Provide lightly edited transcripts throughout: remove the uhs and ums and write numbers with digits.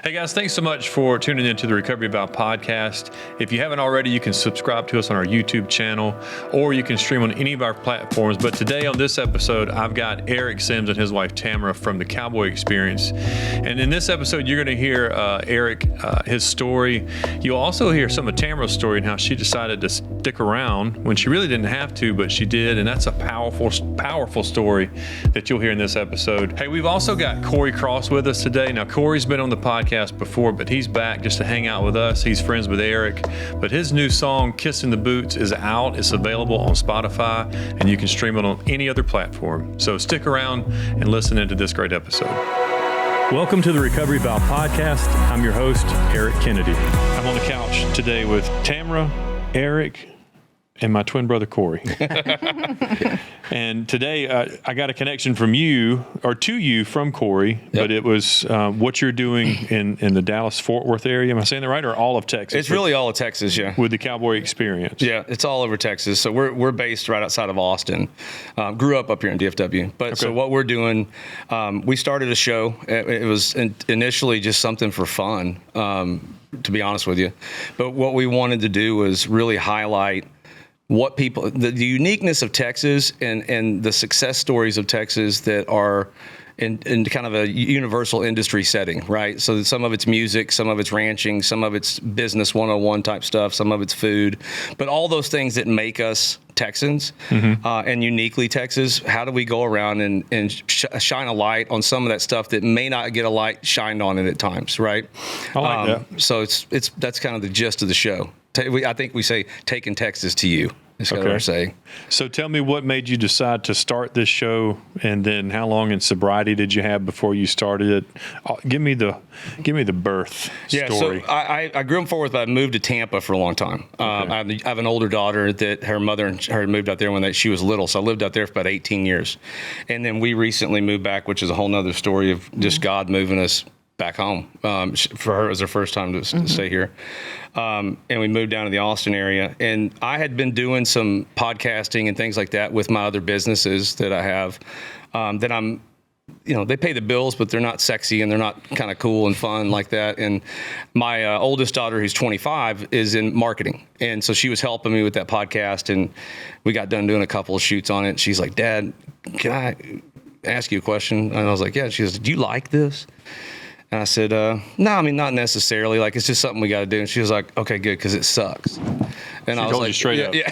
Hey guys, thanks so much for tuning into the Recovery Vow podcast. If you haven't already, you can subscribe to us on our YouTube channel, or you can stream on any of our platforms. But today on this episode, I've got Eric Simms and his wife Tamara from the Cowboy Experience. And in this episode, you're going to hear Eric, his story. You'll also hear some of Tamara's story and how she decided to stick around when she really didn't have to, but she did. And that's a powerful story that you'll hear in this episode. Hey, we've also got Cory Cross with us today. Now, Cory's been on the podcast before, but he's back just to hang out with us. He's friends with Eric, but his new song, Kissing the Boots, is out. It's available on Spotify, and you can stream it on any other platform. So stick around and listen into this great episode. Welcome to the Recovery Vow podcast. I'm your host, Eric Kennedy. I'm on the couch today with Tamara, Eric, and my twin brother, Cory. And today I got a connection from you, or to you from Cory, yep. But it was what you're doing in the Dallas-Fort Worth area. Am I saying that right? Or all of Texas? It's really all of Texas, yeah. With the Cowboy Experience. Yeah, it's all over Texas. So we're based right outside of Austin. Grew up here in DFW. But okay. So what we're doing, we started a show. It was initially just something for fun, to be honest with you. But what we wanted to do was really highlight what people, the uniqueness of Texas and the success stories of Texas that are in kind of a universal industry setting, right? So some of it's music, some of it's ranching, some of it's business 101 type stuff, some of it's food, but all those things that make us Texans and uniquely Texas, how do we go around and shine a light on some of that stuff that may not get a light shined on it at times, right? I like that. So that's kind of the gist of the show. I think we say taking Texas to you. That's what we're saying. So tell me what made you decide to start this show, and then how long in sobriety did you have before you started it? Give me the birth story. So I grew up in Fort Worth, but I moved to Tampa for a long time. I have an older daughter that her mother and her moved out there when she was little, so I lived out there for about 18 years. And then we recently moved back, to is a whole nother story of just God moving us back home. For her, it was her first time to stay here. And we moved down to the Austin area. And I had been doing some podcasting and things like that with my other businesses that I have, that I'm, they pay the bills, but they're not sexy and they're not kind of cool and fun like that. And my oldest daughter, who's 25, is in marketing. And so she was helping me with that podcast. And we got done doing a couple of shoots on it. And she's like, Dad, can I ask you a question? And I was like, yeah. She goes, do you like this? And I said, no, I mean, not necessarily. Like, it's just something we got to do. And she was like, okay, good, because it sucks. And I was told like, you straight up. Yeah.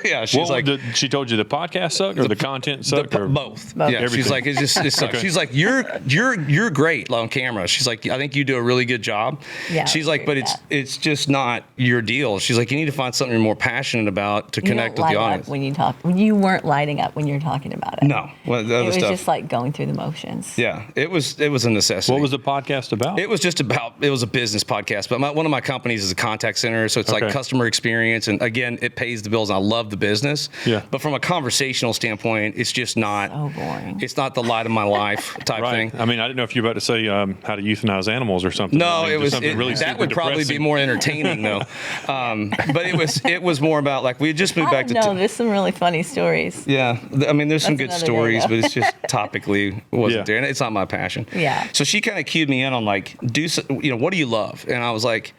Yeah. She's like, she told you the podcast sucked or the content sucked? Or both. Yeah. Everything. She's like, it sucks. Okay. She's like, you're great on camera. She's like, I think you do a really good job. Yeah. She's like, but it's just not your deal. She's like, you need to find something you're more passionate about to connect with the audience. When you talk, you weren't lighting up when you're talking about it. No. Well, it was just like going through the motions. Yeah. It was a necessity. What was the podcast about? It was a business podcast, but one of my companies is a contact center, so it's like customer experience, and again, it pays the bills, and I love the business. Yeah. But from a conversational standpoint, it's just not so boring. It's not the light of my life type thing. I mean, I didn't know if you were about to say how to euthanize animals or something. No, it was really that would probably be more entertaining though. But it was more about like we had just moved back to. No, there's some really funny stories. Yeah, I mean, there's some good stories, but it's just topically wasn't there, and it's not my passion. Yeah. So she kind of cued me in on like, what do you love? And I was like,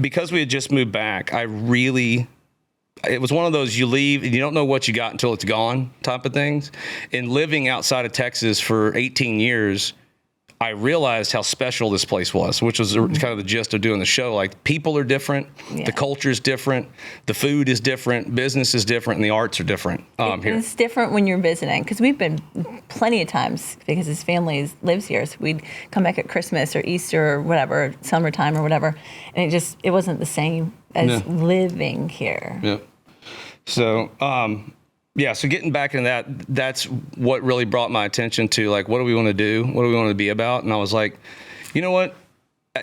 because we had just moved back, it was one of those you leave and you don't know what you got until it's gone type of things. And living outside of Texas for 18 years, I realized how special this place was, which was kind of the gist of doing the show. Like, people are different, the culture is different, the food is different, business is different, and the arts are different here. It's different when you're visiting, because we've been plenty of times, because his family lives here, so we'd come back at Christmas or Easter or whatever, summertime or whatever, and it wasn't the same as living here. Yeah. So, so getting back into that, that's what really brought my attention to, like, what do we want to do? What do we want to be about? And I was like, you know what?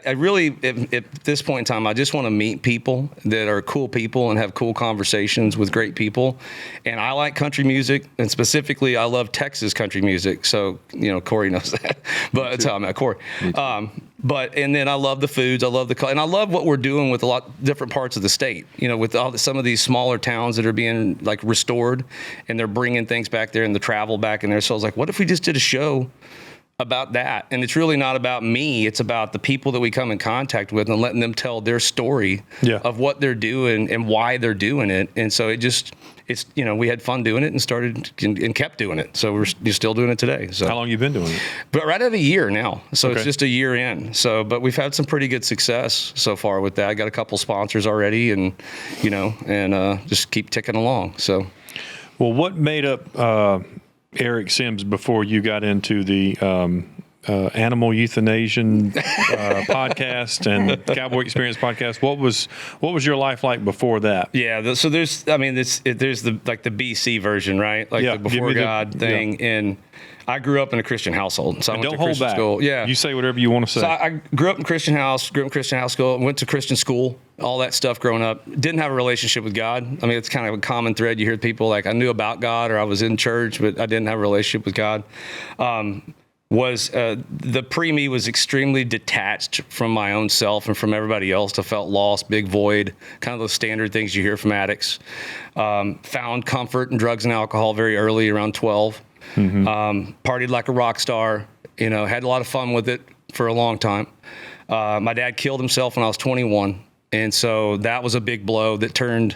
I really, at this point in time, I just want to meet people that are cool people and have cool conversations with great people. And I like country music, and specifically, I love Texas country music. So, Cory knows that. But that's how I met Cory. And then I love the foods, I love and I love what we're doing with a lot of different parts of the state. With some of these smaller towns that are being like restored, and they're bringing things back there and the travel back in there. So I was like, what if we just did a show about that. And it's really not about me. It's about the people that we come in contact with and letting them tell their story of what they're doing and why they're doing it. And so it's, we had fun doing it and started and kept doing it. So we're still doing it today. So how long you been doing it? But right at a year now. So it's just a year in. So, but we've had some pretty good success so far with that. I got a couple sponsors already and, just keep ticking along. So, well, what made up, Eric Simms before you got into the animal euthanasia podcast and Cowboy Experience podcast? What was your life like before that? Yeah, so there's the BC version, right? Like the before God thing. Yeah. And I grew up in a Christian household, so I went to Christian school. Yeah, you say whatever you want to say. So I grew up in Christian house school, went to Christian school, all that stuff growing up. Didn't have a relationship with God. I mean, it's kind of a common thread. You hear people like, I knew about God or I was in church, but I didn't have a relationship with God. The pre-me was extremely detached from my own self and from everybody else. I felt lost, big void, kind of those standard things you hear from addicts. Found comfort in drugs and alcohol very early, around 12. Partied like a rock star, had a lot of fun with it for a long time. My dad killed himself when I was 21. And so that was a big blow that turned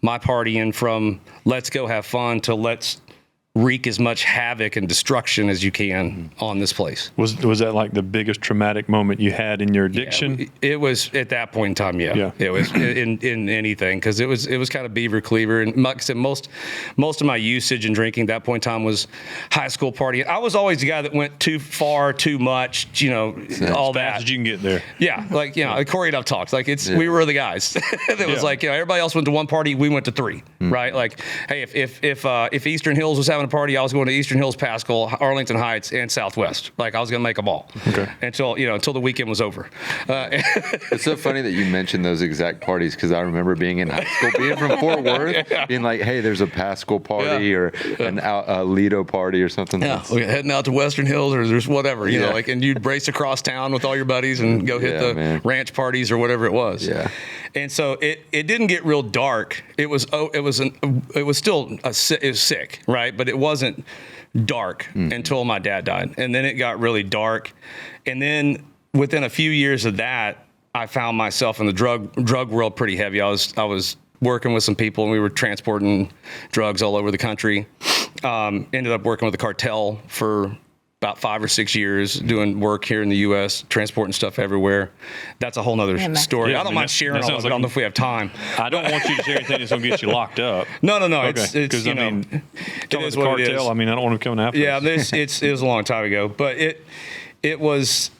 my partying from let's go have fun to let's wreak as much havoc and destruction as you can on this place. Was that like the biggest traumatic moment you had in your addiction? Yeah, it was at that point in time. Yeah. It was in anything, because it was kind of beaver cleaver. And like I said, most of my usage and drinking at that point in time was high school partying. I was always the guy that went too far, too much, all as that. Fast as you can get there. Yeah, like Cory and I've talked. Like we were the guys that was like, everybody else went to one party, we went to three, right? Like, hey, if Eastern Hills was having a party, I was going to Eastern Hills, Pascal, Arlington Heights, and Southwest. Like I was going to make them all until the weekend was over. It's so funny that you mentioned those exact parties, because I remember being in high school, being from Fort Worth, being like, hey, there's a Pascal party or a Lido party or something. Yeah, heading out to Western Hills or there's whatever, and you'd race across town with all your buddies and go hit the ranch parties or whatever it was. Yeah. And so it didn't get real dark. It was sick, right? But it wasn't dark until my dad died. And then it got really dark. And then within a few years of that, I found myself in the drug world pretty heavy. I was working with some people and we were transporting drugs all over the country. Ended up working with the Cartel for about 5 or 6 years, doing work here in the U.S., transporting stuff everywhere. That's a whole nother story. Yeah, I don't mind sharing all of it. I don't know if we have time. I don't want you to share anything that's going to get you locked up. No. Okay. It's it is what Cartel, it is. I don't want to come after. Yeah, it was a long time ago, but it was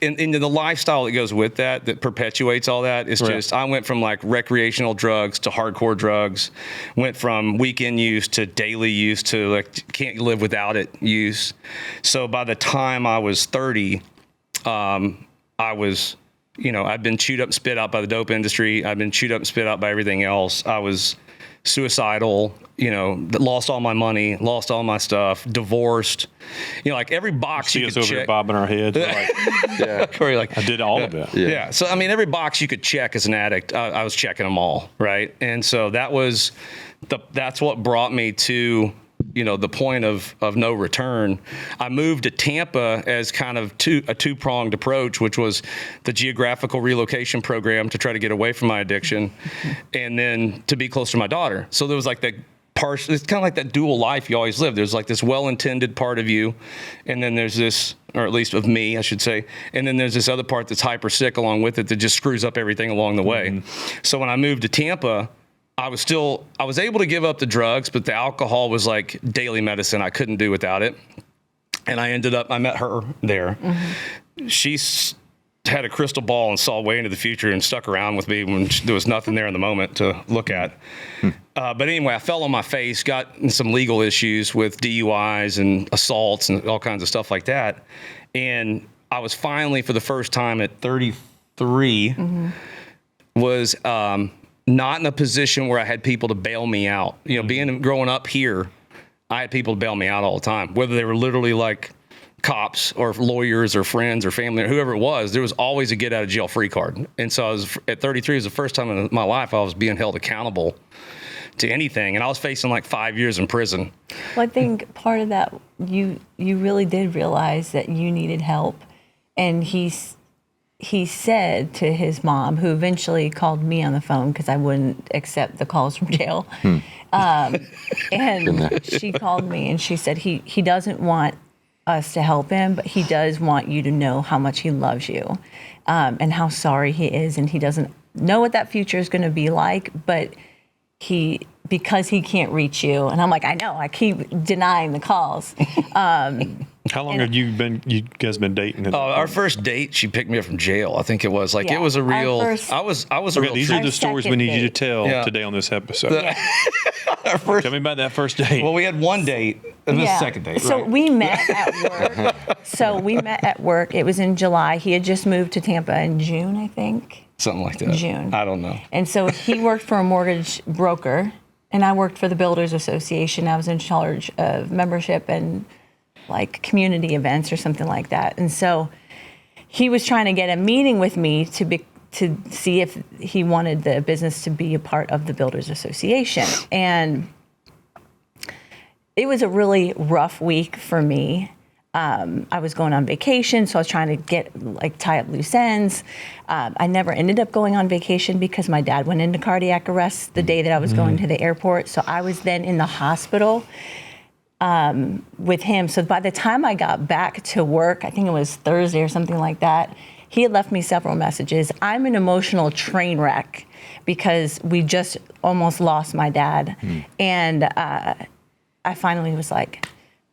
in the lifestyle that goes with that perpetuates all that. It's just, I went from like recreational drugs to hardcore drugs, went from weekend use to daily use to like can't live without it use. So by the time I was 30, I was, I'd been chewed up and spit out by the dope industry. I'd been chewed up and spit out by everything else. I was suicidal, lost all my money, lost all my stuff, divorced, like every box you could check. Here bobbing our heads. Corey, like I did all of it. Yeah. So, I mean, every box you could check as an addict, I was checking them all. Right. And so that's what brought me to, the point of no return. I moved to Tampa as kind of a two-pronged approach, which was the geographical relocation program to try to get away from my addiction and then to be close to my daughter. So there was like that it's kind of like that dual life you always live. There's like this well-intended part of you, and then there's this, or at least of me, I should say, and then there's this other part that's hyper sick along with it that just screws up everything along the way. So when I moved to Tampa, I was able to give up the drugs, but the alcohol was like daily medicine. I couldn't do without it. And I met her there. She had a crystal ball and saw way into the future and stuck around with me when there was nothing there in the moment to look at. But anyway, I fell on my face, got in some legal issues with DUIs and assaults and all kinds of stuff like that. And I was finally, for the first time at 33, was not in a position where I had people to bail me out. Growing up here, I had people to bail me out all the time, whether they were literally like cops or lawyers or friends or family or whoever it was. There was always a get out of jail free card. And so at 33 was the first time in my life I was being held accountable to anything. And I was facing like 5 years in prison. Well, I think part of that, you really did realize that you needed help. And he said to his mom, who eventually called me on the phone because I wouldn't accept the calls from jail. And she called me and she said he doesn't want us to help him, but he does want you to know how much he loves you, and how sorry he is, and he doesn't know what that future is going to be like, but because he can't reach you. And I'm like, I know, I keep denying the calls. How long have you guys been dating? Our first date, she picked me up from jail. I think it was like, Yeah. it was a real, First- I was a Okay, real these treat. are the stories we need you to tell Yeah. today on this episode. Our first, Tell me about that first date. well, we had one date and the second date. So right? we met at work. It was in July. He had just moved to Tampa in June, I think. Something like that. June. I don't know. And so he worked for a mortgage broker, and I worked for the Builders Association. I was in charge of membership and like community events or something like that. And so he was trying to get a meeting with me to see if he wanted the business to be a part of the Builders Association. And it was a really rough week for me. I was going on vacation, so I was trying to tie up loose ends. I never ended up going on vacation because my dad went into cardiac arrest the day that I was going to the airport. So I was then in the hospital with him. So by the time I got back to work, I think it was Thursday or something like that, he had left me several messages. I'm an emotional train wreck because we just almost lost my dad. And I finally was like,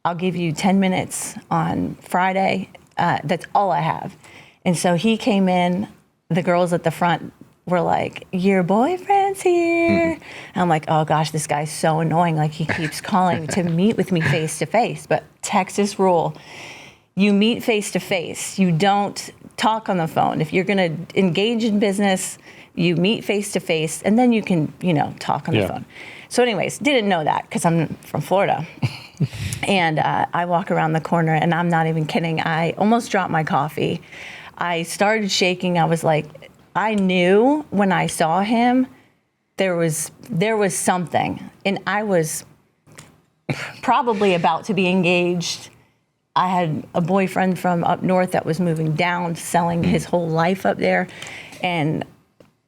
I'll give you 10 minutes on Friday. That's all I have. And so he came in, the girls at the front were like, your boyfriend's here. And I'm like, oh gosh, this guy's so annoying. Like he keeps calling to meet with me face to face. But Texas rule, you meet face to face. You don't talk on the phone. If you're gonna engage in business, you meet face to face and then you can, talk on the phone. So anyways, didn't know that because I'm from Florida. And I walk around the corner and I'm not even kidding. I almost dropped my coffee. I started shaking. I was like, I knew when I saw him, there was something. And I was probably about to be engaged. I had a boyfriend from up north that was moving down, selling his whole life up there. And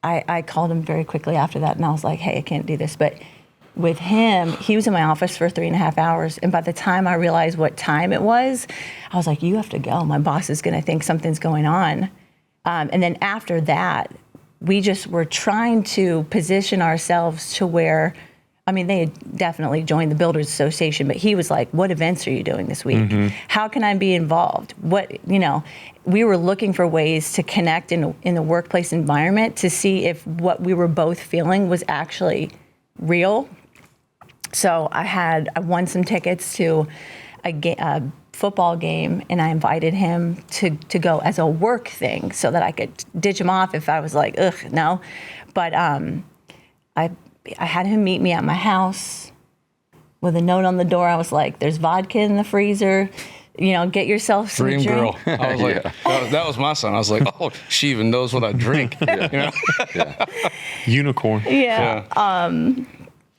I called him very quickly after that and I was like, hey, I can't do this. But with him, he was in my office for 3.5 hours. And by the time I realized what time it was, I was like, you have to go. My boss is going to think something's going on. And then after that, we just were trying to position ourselves to where, they had definitely joined the Builders Association, but he was like, what events are you doing this week? How can I be involved? We were looking for ways to connect in the workplace environment to see if what we were both feeling was actually real. So I won some tickets to a football game, and I invited him to go as a work thing so that I could ditch him off if I was like, ugh, no. But I had him meet me at my house with a note on the door. I was like, there's vodka in the freezer. Get yourself some Dream drink. girl. I was like, that was my son. I was like, oh, she even knows what I drink. Unicorn. Yeah.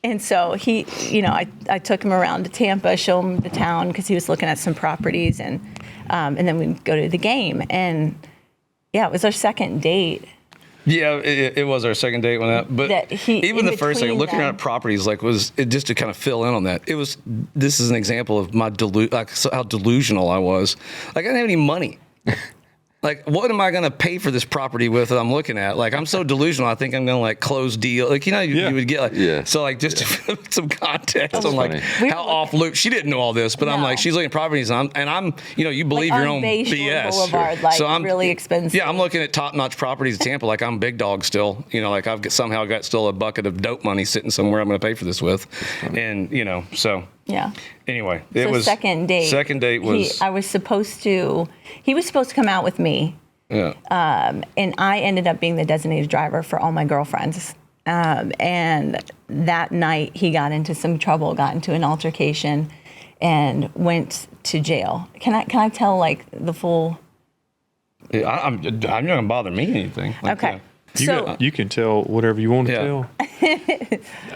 And so he, I took him around to Tampa, show him the town because he was looking at some properties, and then we'd go to the game. And yeah, it was our second date. Yeah, it was our second date on that. But even the first thing, looking around at properties, just to kind of fill in on that. This is an example of my how delusional I was. Like I didn't have any money. Like, what am I going to pay for this property with that I'm looking at? Like, I'm so delusional. I think I'm going to close deal. Like, you would get So just to put some context on funny. How off loop. She didn't know all this, but I'm like, she's looking at properties and I'm you believe your own BS. Boulevard, so I'm really expensive. Yeah, I'm looking at top notch properties in Tampa. Like I'm big dog still. I've somehow got still a bucket of dope money sitting somewhere I'm going to pay for this with, and so. Yeah. Anyway, it was second date. Second date was. He was supposed to come out with me. Yeah. And I ended up being the designated driver for all my girlfriends. And that night he got into some trouble, got into an altercation, and went to jail. Can I tell the full? I'm not gonna bother me anything. Okay. You can tell whatever you want to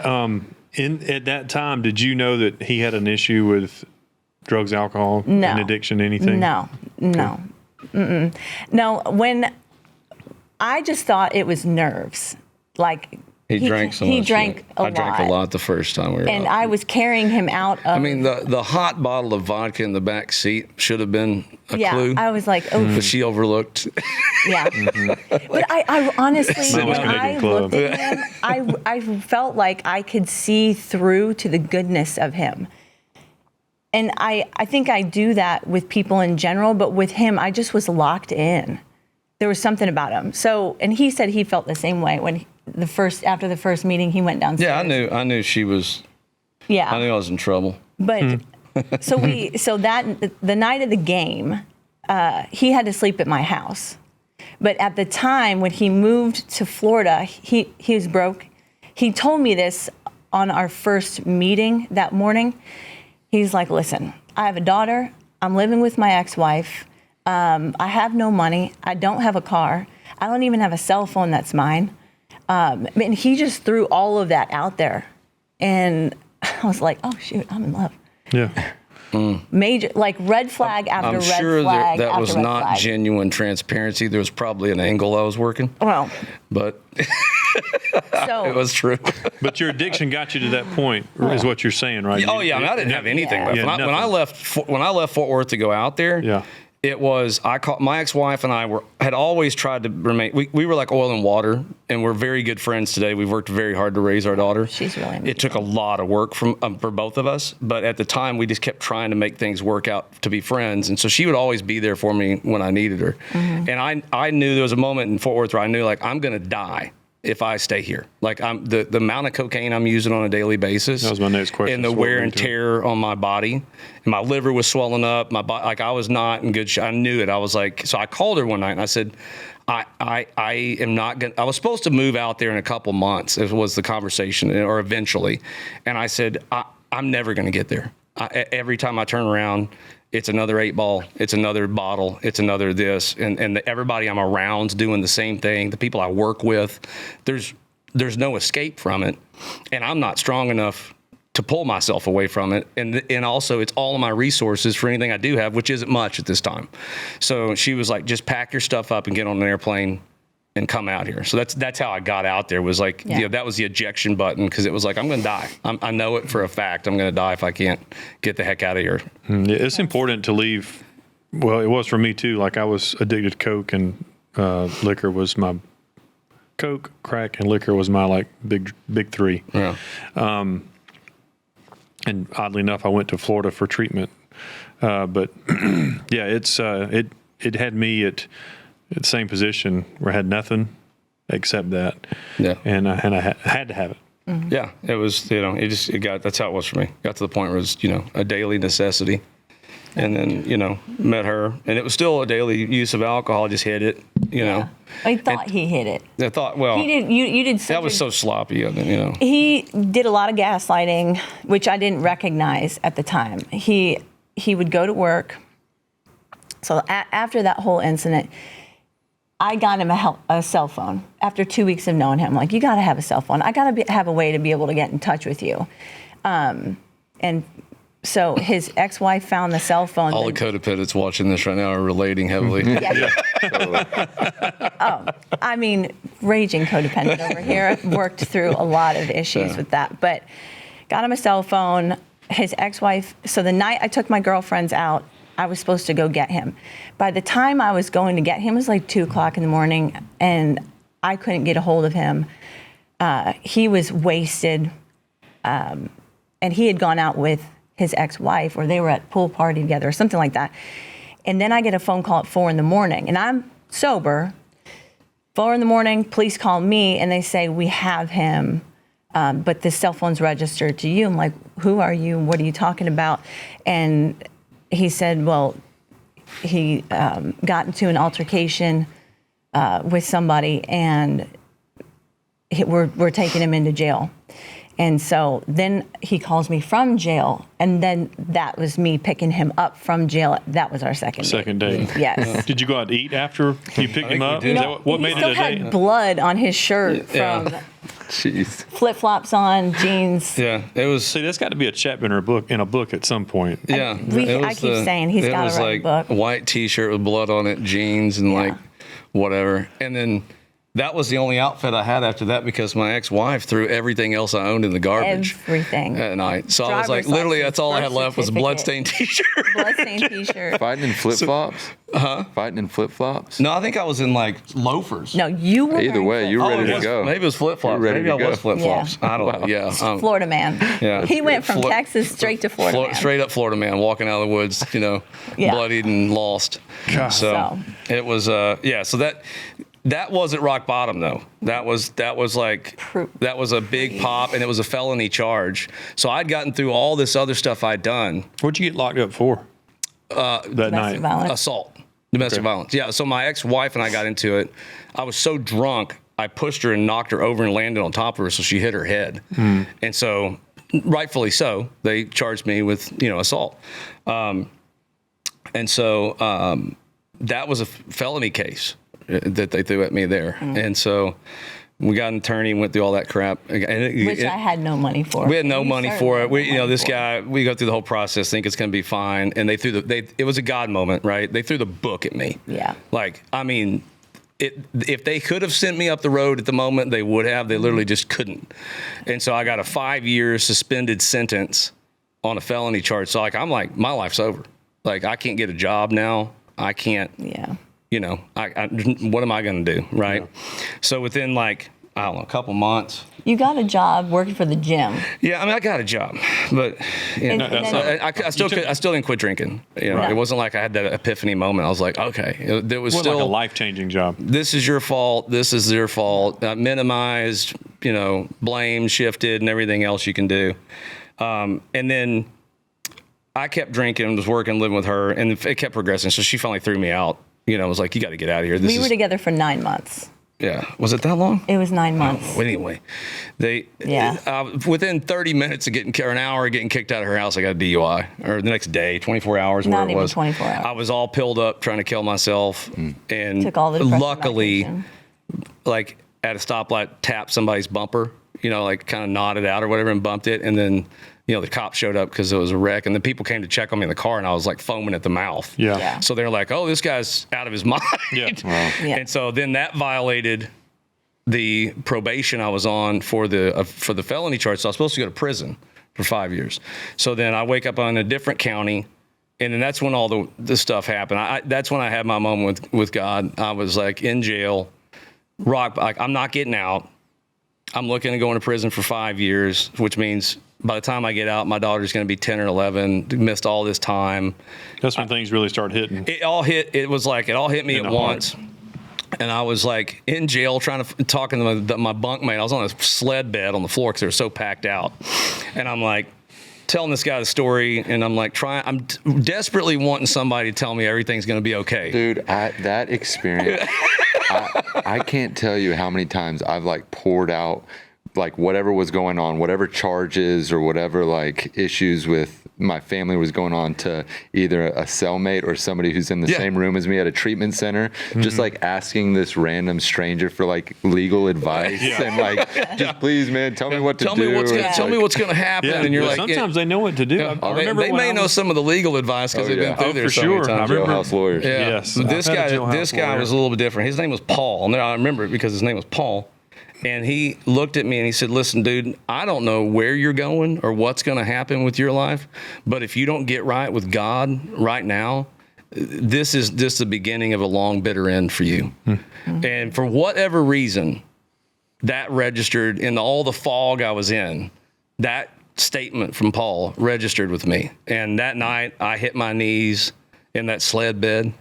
tell. At that time, did you know that he had an issue with drugs, alcohol, No. and addiction, anything? No. No, when I just thought it was nerves. Like He drank so much. He drank a lot. I drank a lot the first time we were And out. I was carrying him out of. I mean, the hot bottle of vodka in the back seat should have been a clue. I was like, oh, But she overlooked. yeah. But I honestly, Mama's when Canadian I Club. looked at him, I felt like I could see through to the goodness of him. And I think I do that with people in general, but with him, I just was locked in. There was something about him. So, and he said he felt the same way when after the first meeting, he went downstairs. Yeah, I knew she was. Yeah. I knew I was in trouble. But so the night of the game, he had to sleep at my house. But at the time when he moved to Florida, he was broke. He told me this on our first meeting that morning. He's like, listen, I have a daughter. I'm living with my ex-wife. I have no money. I don't have a car. I don't even have a cell phone that's mine. And he just threw all of that out there. And I was like, oh, shoot, I'm in love. Yeah. Major, like red flag after I'm red sure flag that after was red not flag. genuine transparency. There was probably an angle I was working, Well, but so it was true. But your addiction got you to that point, is what you're saying, right? Oh yeah, I mean, I didn't have anything Yeah. left. Yeah, When I left Fort Worth to go out there, Yeah. it was my ex-wife and I had always tried to remain. We were like oil and water, and we're very good friends today. We've worked very hard to raise our daughter. She's really amazing. It took a lot of work for both of us, but at the time we just kept trying to make things work out to be friends, and so she would always be there for me when I needed her. Mm-hmm. And I knew there was a moment in Fort Worth where I knew like I'm gonna die if I stay here. Like the amount of cocaine I'm using on a daily basis. That was my next question. And the So what wear were you and doing? tear on my body, and my liver was swelling up. My body, like I was not in good shape. I knew it. I was like, so I called her one night and I said, I am not going to, I was supposed to move out there in a couple months. It was the conversation, or eventually. And I said, I'm never going to get there. Every time I turn around, it's another 8-ball, it's another bottle, it's another this, and everybody I'm around's doing the same thing. The people I work with, there's no escape from it, and I'm not strong enough to pull myself away from it. And also, it's all of my resources for anything I do have, which isn't much at this time. So she was like, just pack your stuff up and get on an airplane and come out here. So that's how I got out there, was like, Yeah. that was the ejection button, because it was like, I'm going to die. I know it for a fact. I'm going to die if I can't get the heck out of here. Yeah, it's important to leave. Well, it was for me too. Like I was addicted to coke, and liquor was my coke, crack, and liquor was my like big three. Yeah. And oddly enough, I went to Florida for treatment. But yeah, it had me at the same position where I had nothing except that. Yeah. And I had to have it. Yeah, it was, that's how it was for me. Got to the point where it was, a daily necessity. And then, met her, and it was still a daily use of alcohol, just hit it, know. I thought he hit it. I thought, well, He did. You did. that was so sloppy, He did a lot of gaslighting, which I didn't recognize at the time. He would go to work. So after that whole incident, I got him a cell phone. After 2 weeks of knowing him, like, you got to have a cell phone. I got to have a way to be able to get in touch with you. And so his ex-wife found the cell phone. All the codependents watching this right now are relating heavily. Yeah. Oh, I mean, raging codependent over here. Worked through a lot of issues with that, but got him a cell phone. His ex-wife. So the night I took my girlfriends out, I was supposed to go get him. By the time I was going to get him, it was like 2:00 in the morning, and I couldn't get a hold of him. He was wasted, and he had gone out with his ex-wife, or they were at pool party together or something like that. And then I get a phone call at 4 a.m, and I'm sober. 4 a.m, police call me and they say, we have him, but this cell phone's registered to you. I'm like, who are you? What are you talking about? And he said, well, he got into an altercation with somebody, and we're taking him into jail. And so then he calls me from jail, and then that was me picking him up from jail. That was our second date. Yes. Did you go out to eat after you picked him up? we did. Is that what he made still it a date? had blood on his shirt from Jeez. flip flops on, jeans. Yeah, it was. See, that's got to be a chapter in a book at some point. Yeah, I keep saying he's got to write a book. White T-shirt with blood on it, jeans, and like whatever. And then that was the only outfit I had after that because my ex-wife threw everything else I owned in the garbage. Everything. At night. So I was Driver's like, literally, license, that's all I had birth left was a bloodstained T-shirt. Bloodstained T-shirt. Fighting in flip-flops? Fighting in flip-flops? No, I think I was in like loafers. No, you were. Either way, you were ready to go. Maybe it was flip-flops. You're ready Maybe to I was go. flip-flops. Yeah. I don't know. Yeah. Florida man. Yeah. He went from Flo- Texas straight to Florida man. Straight up Florida man, walking out of the woods, Yeah. bloodied and lost. So it was, so that wasn't rock bottom though. That was a big pop, and it was a felony charge. So I'd gotten through all this other stuff I'd done. What'd you get locked up for that night? Domestic violence. Assault, domestic violence. Yeah. So my ex-wife and I got into it. I was so drunk, I pushed her and knocked her over and landed on top of her, so she hit her head. And so, rightfully so, they charged me with assault. And so that was a felony case that they threw at me there. And so we got an attorney, went through all that crap. Which I had no money for. We had no money for it. We go through the whole process, think it's going to be fine. And it was a God moment, right? They threw the book at me. Yeah. Like, I mean, if they could have sent me up the road at the moment, they would have. They literally just couldn't. And so I got a 5-year suspended sentence on a felony charge. So I'm like, my life's over. Like, I can't get a job now. I can't. Yeah. What am I going to do, right? Yeah. So within a couple months. You got a job working for the gym. Yeah, I mean, I got a job, but I still didn't quit drinking. It wasn't like I had that epiphany moment. I was like, okay, there was still like a life-changing job. This is your fault. This is their fault. Minimized, blame shifted, and everything else you can do. And then I kept drinking, was working, living with her, and it kept progressing. So she finally threw me out. Was like, you got to get out of here. We were together for 9 months. Yeah. Was it that long? It was 9 months. Oh, anyway, within 30 minutes of or an hour of getting kicked out of her house, I got a DUI. Or the next day, 24 hours, Not where it even was. 24 hours. I was all pilled up trying to kill myself. And took all the depression luckily, medication. At a stoplight, tapped somebody's bumper, kind of nodded out or whatever and bumped it. And then, the cops showed up because it was a wreck. And the people came to check on me in the car, and I was foaming at the mouth. Yeah. So they're like, oh, this guy's out of his mind. Yeah. Wow. Yeah. And so then that violated the probation I was on for the felony charge. So I was supposed to go to prison for 5 years. So then I wake up on a different county, and then that's when all the stuff happened. That's when I had my moment with God. I was in jail, I'm not getting out. I'm looking at going to prison for 5 years, which means by the time I get out, my daughter's going to be 10 or 11, missed all this time. That's when things really start hitting. It all hit me at once. And I was in jail talking to my bunkmate. I was on a sled bed on the floor because they were so packed out. And I'm telling this guy the story, and I'm I'm desperately wanting somebody to tell me everything's going to be okay. Dude, that experience, I can't tell you how many times I've poured out whatever was going on, whatever charges or whatever issues with my family was going on to either a cellmate or somebody who's in the same room as me at a treatment center, just asking this random stranger for legal advice and just please, man, tell me what to do. Tell me what's going to happen. Yeah, and you're sometimes they know what to do. I remember they may know some of the legal advice because they've been through there so many times. Jailhouse lawyers. Yeah. Yes. This guy was a little bit different. His name was Paul. And I remember it because his name was Paul. And he looked at me and he said, listen, dude, I don't know where you're going or what's going to happen with your life, but if you don't get right with God right now, this is just the beginning of a long, bitter end for you. Mm-hmm. And for whatever reason, that registered in all the fog I was in. That statement from Paul registered with me. And that night, I hit my knees in that sled bed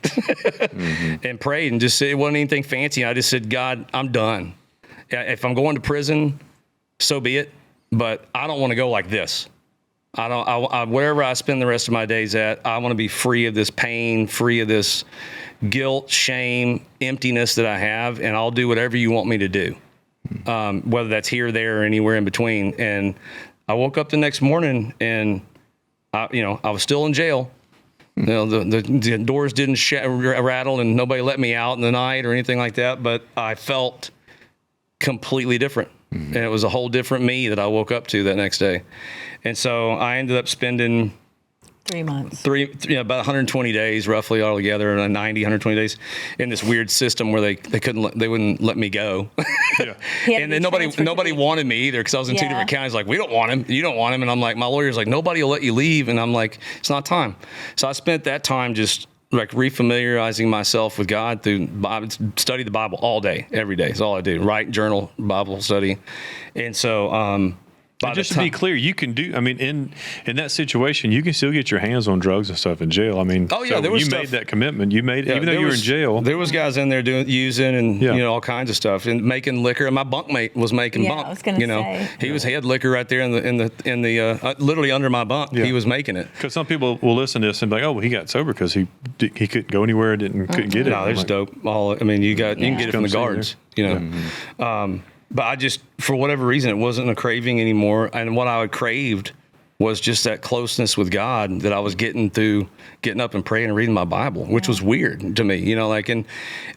and prayed and just said, it wasn't anything fancy. I just said, God, I'm done. If I'm going to prison, so be it. But I don't want to go like this. Wherever I spend the rest of my days at, I want to be free of this pain, free of this guilt, shame, emptiness that I have, and I'll do whatever you want me to do, whether that's here, there, or anywhere in between. And I woke up the next morning, and I was still in jail. The doors didn't rattle, and nobody let me out in the night or anything like that. But I felt completely different. And it was a whole different me that I woke up to that next day. And so I ended up spending 3 months. About 120 days roughly altogether, 120 days in this weird system where they wouldn't let me go. Yeah. And then nobody wanted me either because I was in two different counties. Like, we don't want him. You don't want him. And I'm like, my lawyer's like, nobody will let you leave. And I'm like, it's not time. So I spent that time just like refamiliarizing myself with God through study the Bible all day, every day. It's all I do. Write, journal, Bible study. And so, and just to be clear, you can do. I mean, in that situation, you can still get your hands on drugs and stuff in jail. I mean, oh yeah, there was you stuff, made that commitment. You made even though you were in jail. There was guys in there using and all kinds of stuff and making liquor. And my bunkmate was making bunk. I was gonna say. He had liquor right there in the literally under my bunk. Yeah. He was making it. Because some people will listen to this and be like, oh, well, he got sober because he couldn't go anywhere, couldn't get it. No, there's dope. You can get it from the guards. But I just, for whatever reason, it wasn't a craving anymore. And what I had craved was just that closeness with God that I was getting through getting up and praying and reading my Bible, which was weird to me, and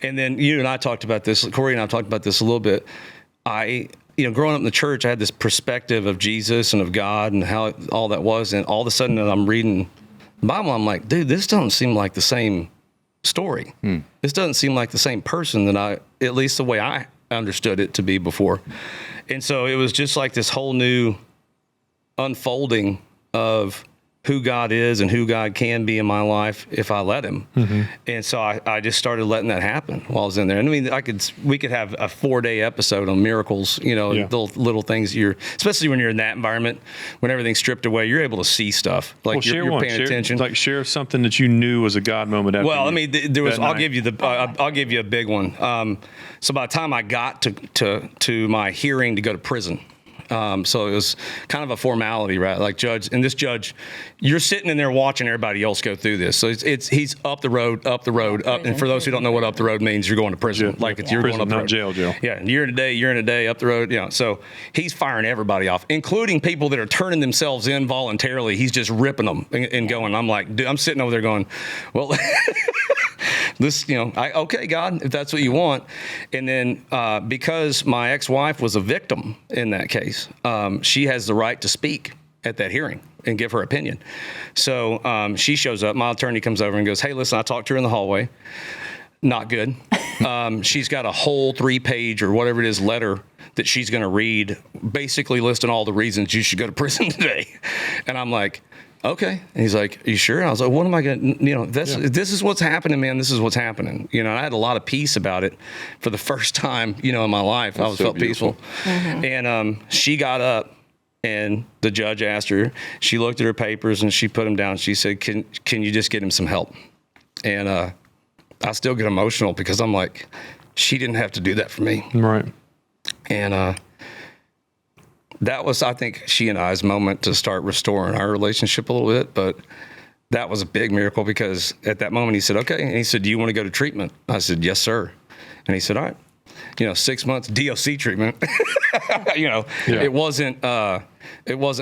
then you and I talked about this, Cory and I talked about this a little bit. Growing up in the church, I had this perspective of Jesus and of God and how all that was. And all of a sudden that I'm reading the Bible, I'm like, dude, this doesn't seem like the same story. This doesn't seem like the same person that at least the way I understood it to be before. And so it was just like this whole new unfolding of who God is and who God can be in my life if I let him. And so I just started letting that happen while I was in there. And I mean, we could have a 4-day episode on miracles, little things especially when you're in that environment, when everything's stripped away, you're able to see stuff. Like you're paying attention. Like share something that you knew was a God moment. I'll give you a big one. So by the time I got to my hearing to go to prison, so it was kind of a formality, right? Like this judge, you're sitting in there watching everybody else go through this. So he's up the road. And for those who don't know what up the road means, you're going to prison. You're prison, going up the road. Not jail. Yeah, you're in a day up the road. So he's firing everybody off, including people that are turning themselves in voluntarily. He's just ripping them and going. I'm like, dude, I'm sitting over there going, well, this, okay, God, if that's what you want. And then because my ex-wife was a victim in that case, she has the right to speak at that hearing and give her opinion. So she shows up. My attorney comes over and goes, hey, listen, I talked to her in the hallway. Not good. She's got a whole 3-page or whatever it is letter that she's going to read, basically listing all the reasons you should go to prison today. And I'm like, okay. And he's like, are you sure? And I was like, what am I going to, this is what's happening, man. This is what's happening. And I had a lot of peace about it for the first time, in my life. That's felt peaceful. And she got up and the judge asked her, she looked at her papers and she put them down. She said, can you just get him some help? And I still get emotional because I'm like, she didn't have to do that for me. Right. And that was, I think, she and I's moment to start restoring our relationship a little bit. But that was a big miracle because at that moment he said, okay. And he said, do you want to go to treatment? I said, yes, sir. And he said, all right, 6 months DOC treatment. It wasn't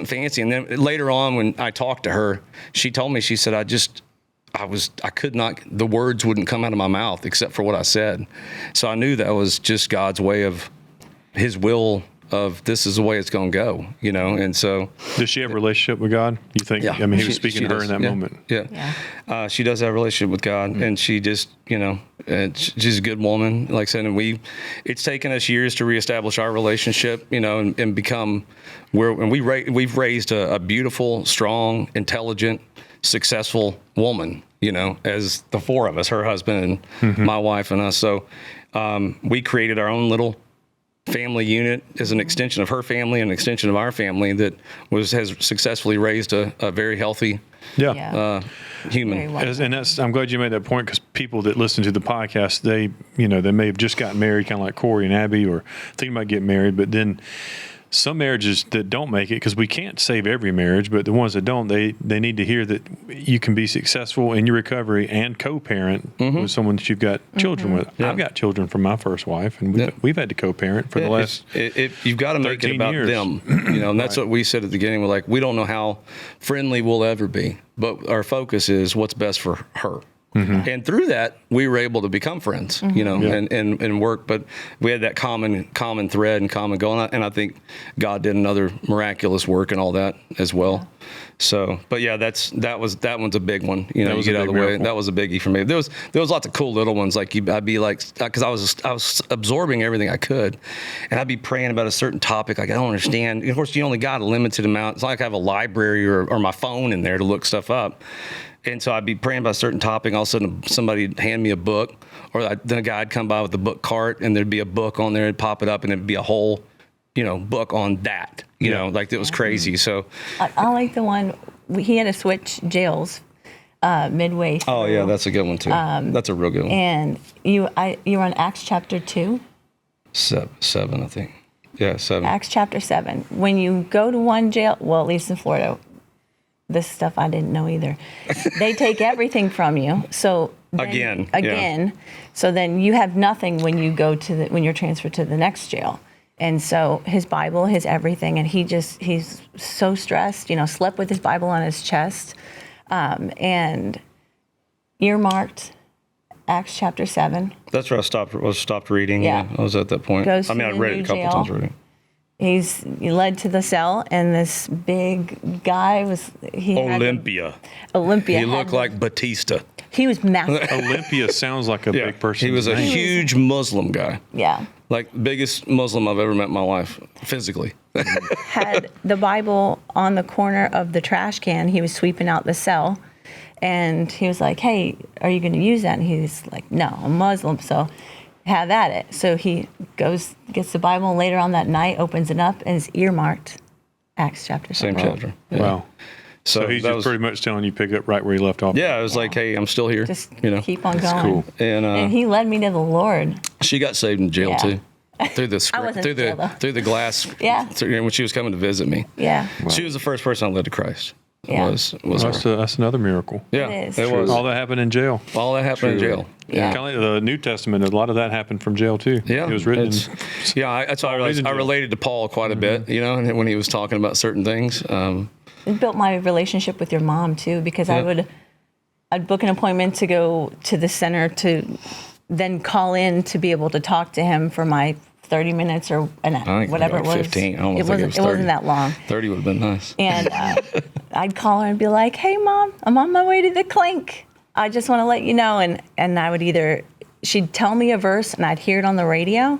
fancy. And then later on when I talked to her, she told me, she said, I could not, the words wouldn't come out of my mouth except for what I said. So I knew that was just God's way of his will of this is the way it's going to go, and so. Does she have a relationship with God? You think? Yeah. I mean, he was speaking to her in that moment. Yeah. She does have a relationship with God, and she just, she's a good woman, like I said, and it's taken us years to reestablish our relationship, and become we've raised a beautiful, strong, intelligent, successful woman, as the four of us, her husband and my wife and us. So we created our own little family unit as an extension of her family and an extension of our family that has successfully raised a very healthy human. I'm glad you made that point because people that listen to the podcast, they may have just gotten married, kind of like Cory and Abby, or thinking about getting married, but then some marriages that don't make it, because we can't save every marriage, but the ones that don't, they need to hear that you can be successful in your recovery and co-parent with someone that you've got children with. Yeah. I've got children from my first wife, and we've had to co-parent for the last you've got to make it about them, and that's what we said at the beginning. We're like, we don't know how friendly we'll ever be, but our focus is what's best for her. And through that, we were able to become friends, and work. But we had that common thread and common goal. And I think God did another miraculous work and all that as well. So, but yeah, that one's a big one. You know, you get out of the way. Miracle. That was a biggie for me. There was lots of cool little ones. Like I'd be like, because I was absorbing everything I could, and I'd be praying about a certain topic. Like I don't understand. And of course, you only got a limited amount. It's not like I have a library or my phone in there to look stuff up. And so I'd be praying about a certain topic. All of a sudden, somebody'd hand me a book, or then a guy'd come by with a book cart, and there'd be a book on there. It'd pop it up, and it'd be a whole, book on that. Like it was crazy. So I like the one he had to switch jails midway through. Oh yeah, that's a good one too. That's a real good one. And you were on Acts chapter 2. 7, I think. Yeah, 7. Acts chapter 7. When you go to one jail, well, at least in Florida. This stuff I didn't know either. They take everything from you. So then, again. So then you have nothing when you go when you're transferred to the next jail. And so his Bible, his everything, and he's so stressed. Slept with his Bible on his chest, and earmarked Acts chapter 7. That's where I stopped reading. Yeah. I was at that point. Goes I to the read it new a couple jail. times already. He's led to the cell, and this big guy Olympia. Olympia. He looked like Batista. He was massive. Olympia sounds like a big person. He was a huge Muslim guy. Yeah. Like biggest Muslim I've ever met in my life, physically. Had the Bible on the corner of the trash can. He was sweeping out the cell, and he was like, "Hey, are you going to use that?" And he's like, "No, I'm Muslim, so have at it." So he goes, gets the Bible, and later on that night opens it up, and it's earmarked Acts chapter 7. Same chapter. Yeah. Wow. So he's just pretty much telling you pick up right where you left off. Yeah, it was like, hey, I'm still here. Just keep on going. Cool. And he led me to the Lord. She got saved in jail Yeah. too. Through the I wasn't in jail, though. through the glass. Yeah. When she was coming to visit me. Yeah. She was the first person I led to Christ. Yeah. Was her. That's another miracle. Yeah, It is. it was. All that happened in jail. All that happened in jail. Yeah. Kind of like the New Testament, a lot of that happened from jail too. Yeah, It was written. That's why I related to Paul quite a bit, and when he was talking about certain things. It built my relationship with your mom too, because I'd book an appointment to go to the center to then call in to be able to talk to him for my 30 minutes or whatever it was. 15. I don't know if it wasn't that long. 30 would have been nice. And I'd call her and be like, "Hey, Mom, I'm on my way to the clink. I just want to let you know." And I would she'd tell me a verse and I'd hear it on the radio,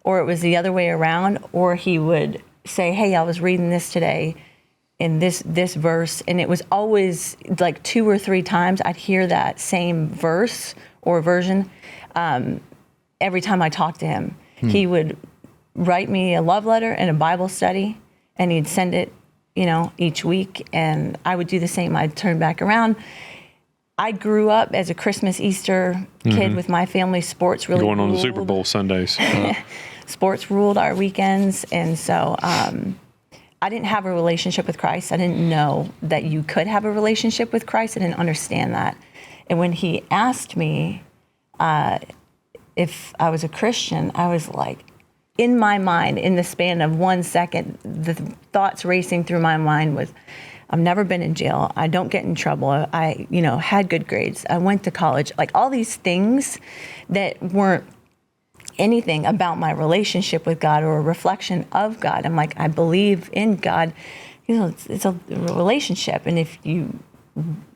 or it was the other way around, or he would say, "Hey, I was reading this today in this verse," and it was always like 2 or 3 times I'd hear that same verse or version every time I talked to him. He would write me a love letter and a Bible study, and he'd send it, each week, and I would do the same. I'd turn back around. I grew up as a Christmas, Easter kid with my family. Sports really Going on the ruled. Super Bowl Sundays. Sports ruled our weekends, and so I didn't have a relationship with Christ. I didn't know that you could have a relationship with Christ. I didn't understand that. And when he asked me if I was a Christian, I was like, in my mind, in the span of 1 second, the thoughts racing through my mind was, I've never been in jail. I don't get in trouble. I had good grades. I went to college. Like all these things that weren't anything about my relationship with God or a reflection of God. I'm like, I believe in God. It's a relationship, and if you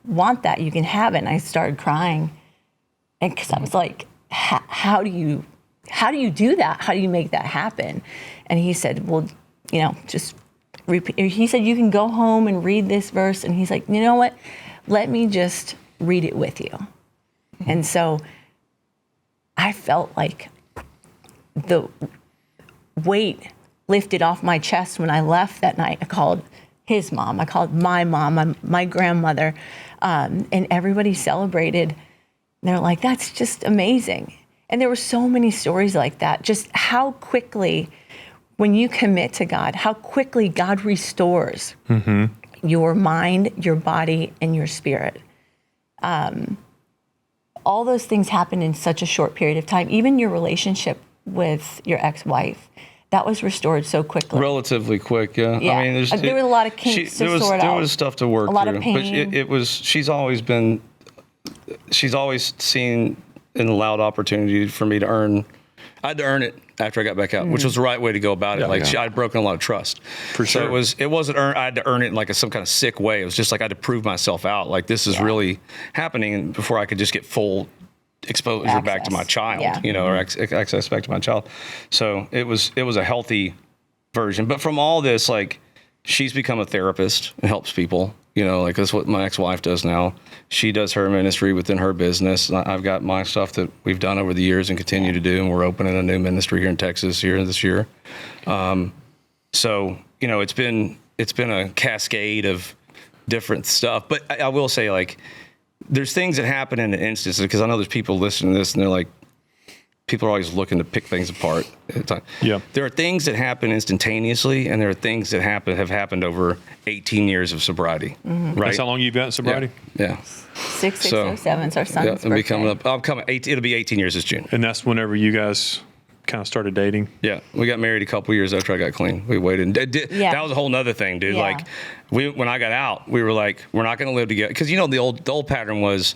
want that, you can have it. And I started crying, and because I was like, how do you do that? How do you make that happen? And he said, well, just repeat. He said, you can go home and read this verse. And he's like, you know what? Let me just read it with you. And so I felt like the weight lifted off my chest when I left that night. I called his mom. I called my mom, my grandmother, and everybody celebrated. And they're like, that's just amazing. And there were so many stories like that, just how quickly, when you commit to God, how quickly God restores your mind, your body, and your spirit. All those things happen in such a short period of time. Even your relationship with your ex-wife, that was restored so quickly. Relatively quick, yeah. Yeah. I mean, there was a lot of kinks to sort out. There was stuff to work through. A lot of pain. But she's always been she's always seen and allowed opportunity for me to earn. I had to earn it after I got back out, which was the right way to go about it. I'd broken a lot of trust. For sure. So it wasn't earned. I had to earn it in like some kind of sick way. It was just like I had to prove myself out. Like this is really happening before I could just get full exposure back to my child, or access back to my child. So it was a healthy version. But from all this, like she's become a therapist and helps people. Like that's what my ex-wife does now. She does her ministry within her business. I've got my stuff that we've done over the years and continue to do, and we're opening a new ministry here in Texas this year. So it's been a cascade of different stuff. But I will say, like, there's things that happen in an instance, because I know there's people listening to this and they're like, people are always looking to pick things apart at a time. Yeah. There are things that happen instantaneously, and there are things that have happened over 18 years of sobriety. Right? That's how long you've been in sobriety? Yeah. 6607 is our son's it'll be coming birthday. up. It'll be 18 years this June. And that's whenever you guys kind of started dating? Yeah. We got married a couple years after I got clean. We waited. That was a whole nother thing, dude. Yeah. Like, when I got out, we were like, we're not going to live together. Because, the old pattern was,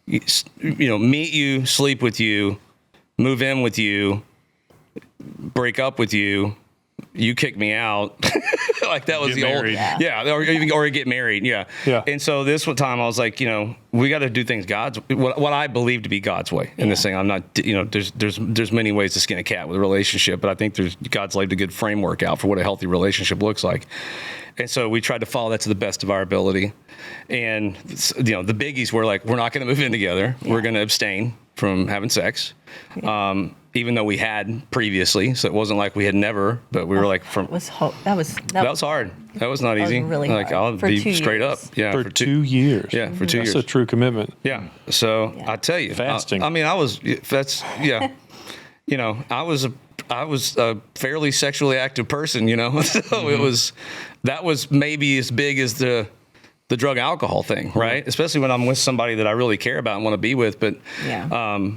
meet you, sleep with you, move in with you, break up with you, you kick me out. Like that was Get the married. old, or get married. Yeah. And so this one time I was like, we got to do things what I believe to be God's way in this thing. I'm not, there's many ways to skin a cat with a relationship, but I think God's laid a good framework out for what a healthy relationship looks like. And so we tried to follow that to the best of our ability. And, the biggies were like, we're not going to move in together. Yeah. We're going to abstain from having sex. Yeah. Even though we had previously, so it wasn't like we had never, but we were like, that was hard. That was not easy. Was really like hard. I'll For be 2 straight years. up. Yeah. For 2 years. Yeah. For 2 years. That's a true commitment. Yeah. So I tell you, fasting. I was a fairly sexually active person, so that was maybe as big as the drug alcohol thing, right? Especially when I'm with somebody that I really care about and want to be with. But so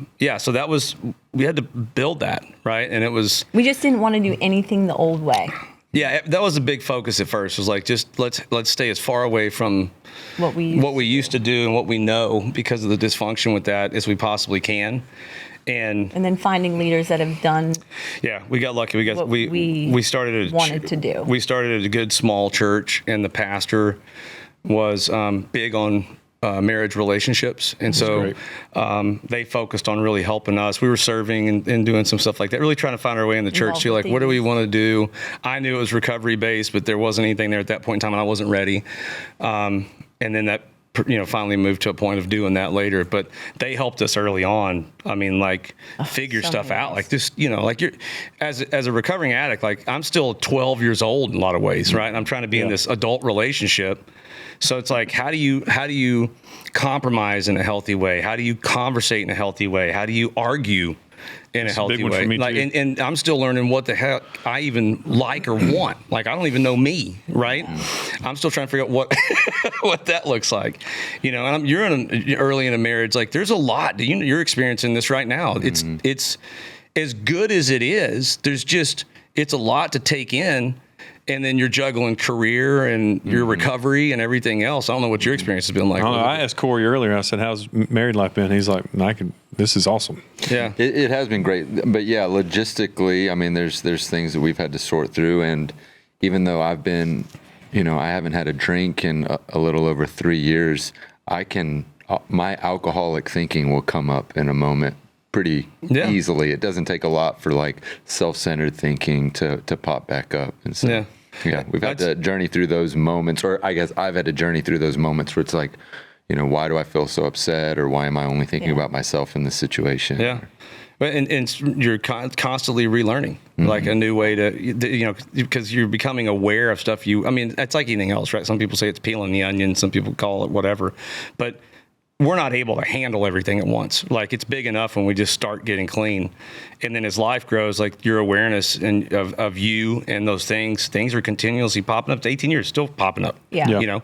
we had to build that, right? And we just didn't want to do anything the old way. Yeah, that was a big focus at first. It was like, just let's stay as far away from what we used to do and what we know because of the dysfunction with that as we possibly can. And then finding leaders that have done. Yeah, we got lucky. We started wanted to do. We started at a good small church, and the pastor was big on marriage relationships, and so they focused on really helping us. We were serving and doing some stuff like that, really trying to find our way in the church. So like, what do we want to do? I knew it was recovery based, but there wasn't anything there at that point in time, and I wasn't ready. And then that finally moved to a point of doing that later. But they helped us early on. I mean, like figure stuff out. Like this, like you're as a recovering addict. Like I'm still 12 years old in a lot of ways, right? And I'm trying to be in this adult relationship. So it's like, how do you compromise in a healthy way? How do you conversate in a healthy way? How do you argue in a healthy way? Like, and I'm still learning what the heck I even like or want. Like, I don't even know me, right? I'm still trying to figure out what that looks like, and you're early in a marriage. Like, there's a lot. You're experiencing this right now. It's as good as it is. It's a lot to take in. And then you're juggling career and your recovery and everything else. I don't know what your experience has been like. I asked Cory earlier. I said, "How's married life been?" He's like, "This is awesome." Yeah, it has been great. But yeah, logistically, I mean, there's things that we've had to sort through. And even though I've been, I haven't had a drink in a little over 3 years, my alcoholic thinking will come up in a moment pretty easily. It doesn't take a lot for like self-centered thinking to pop back up. And so we've had to journey through those moments, or I guess I've had to journey through those moments where it's like, why do I feel so upset, or why am I only thinking about myself in this situation? Yeah. And you're constantly relearning, like a new way to, because you're becoming aware of stuff. It's like anything else, right? Some people say it's peeling the onion. Some people call it whatever, but we're not able to handle everything at once. Like, it's big enough when we just start getting clean. And then as life grows, like your awareness and of you and those things are continuously popping up. It's 18 years, still popping up. Yeah.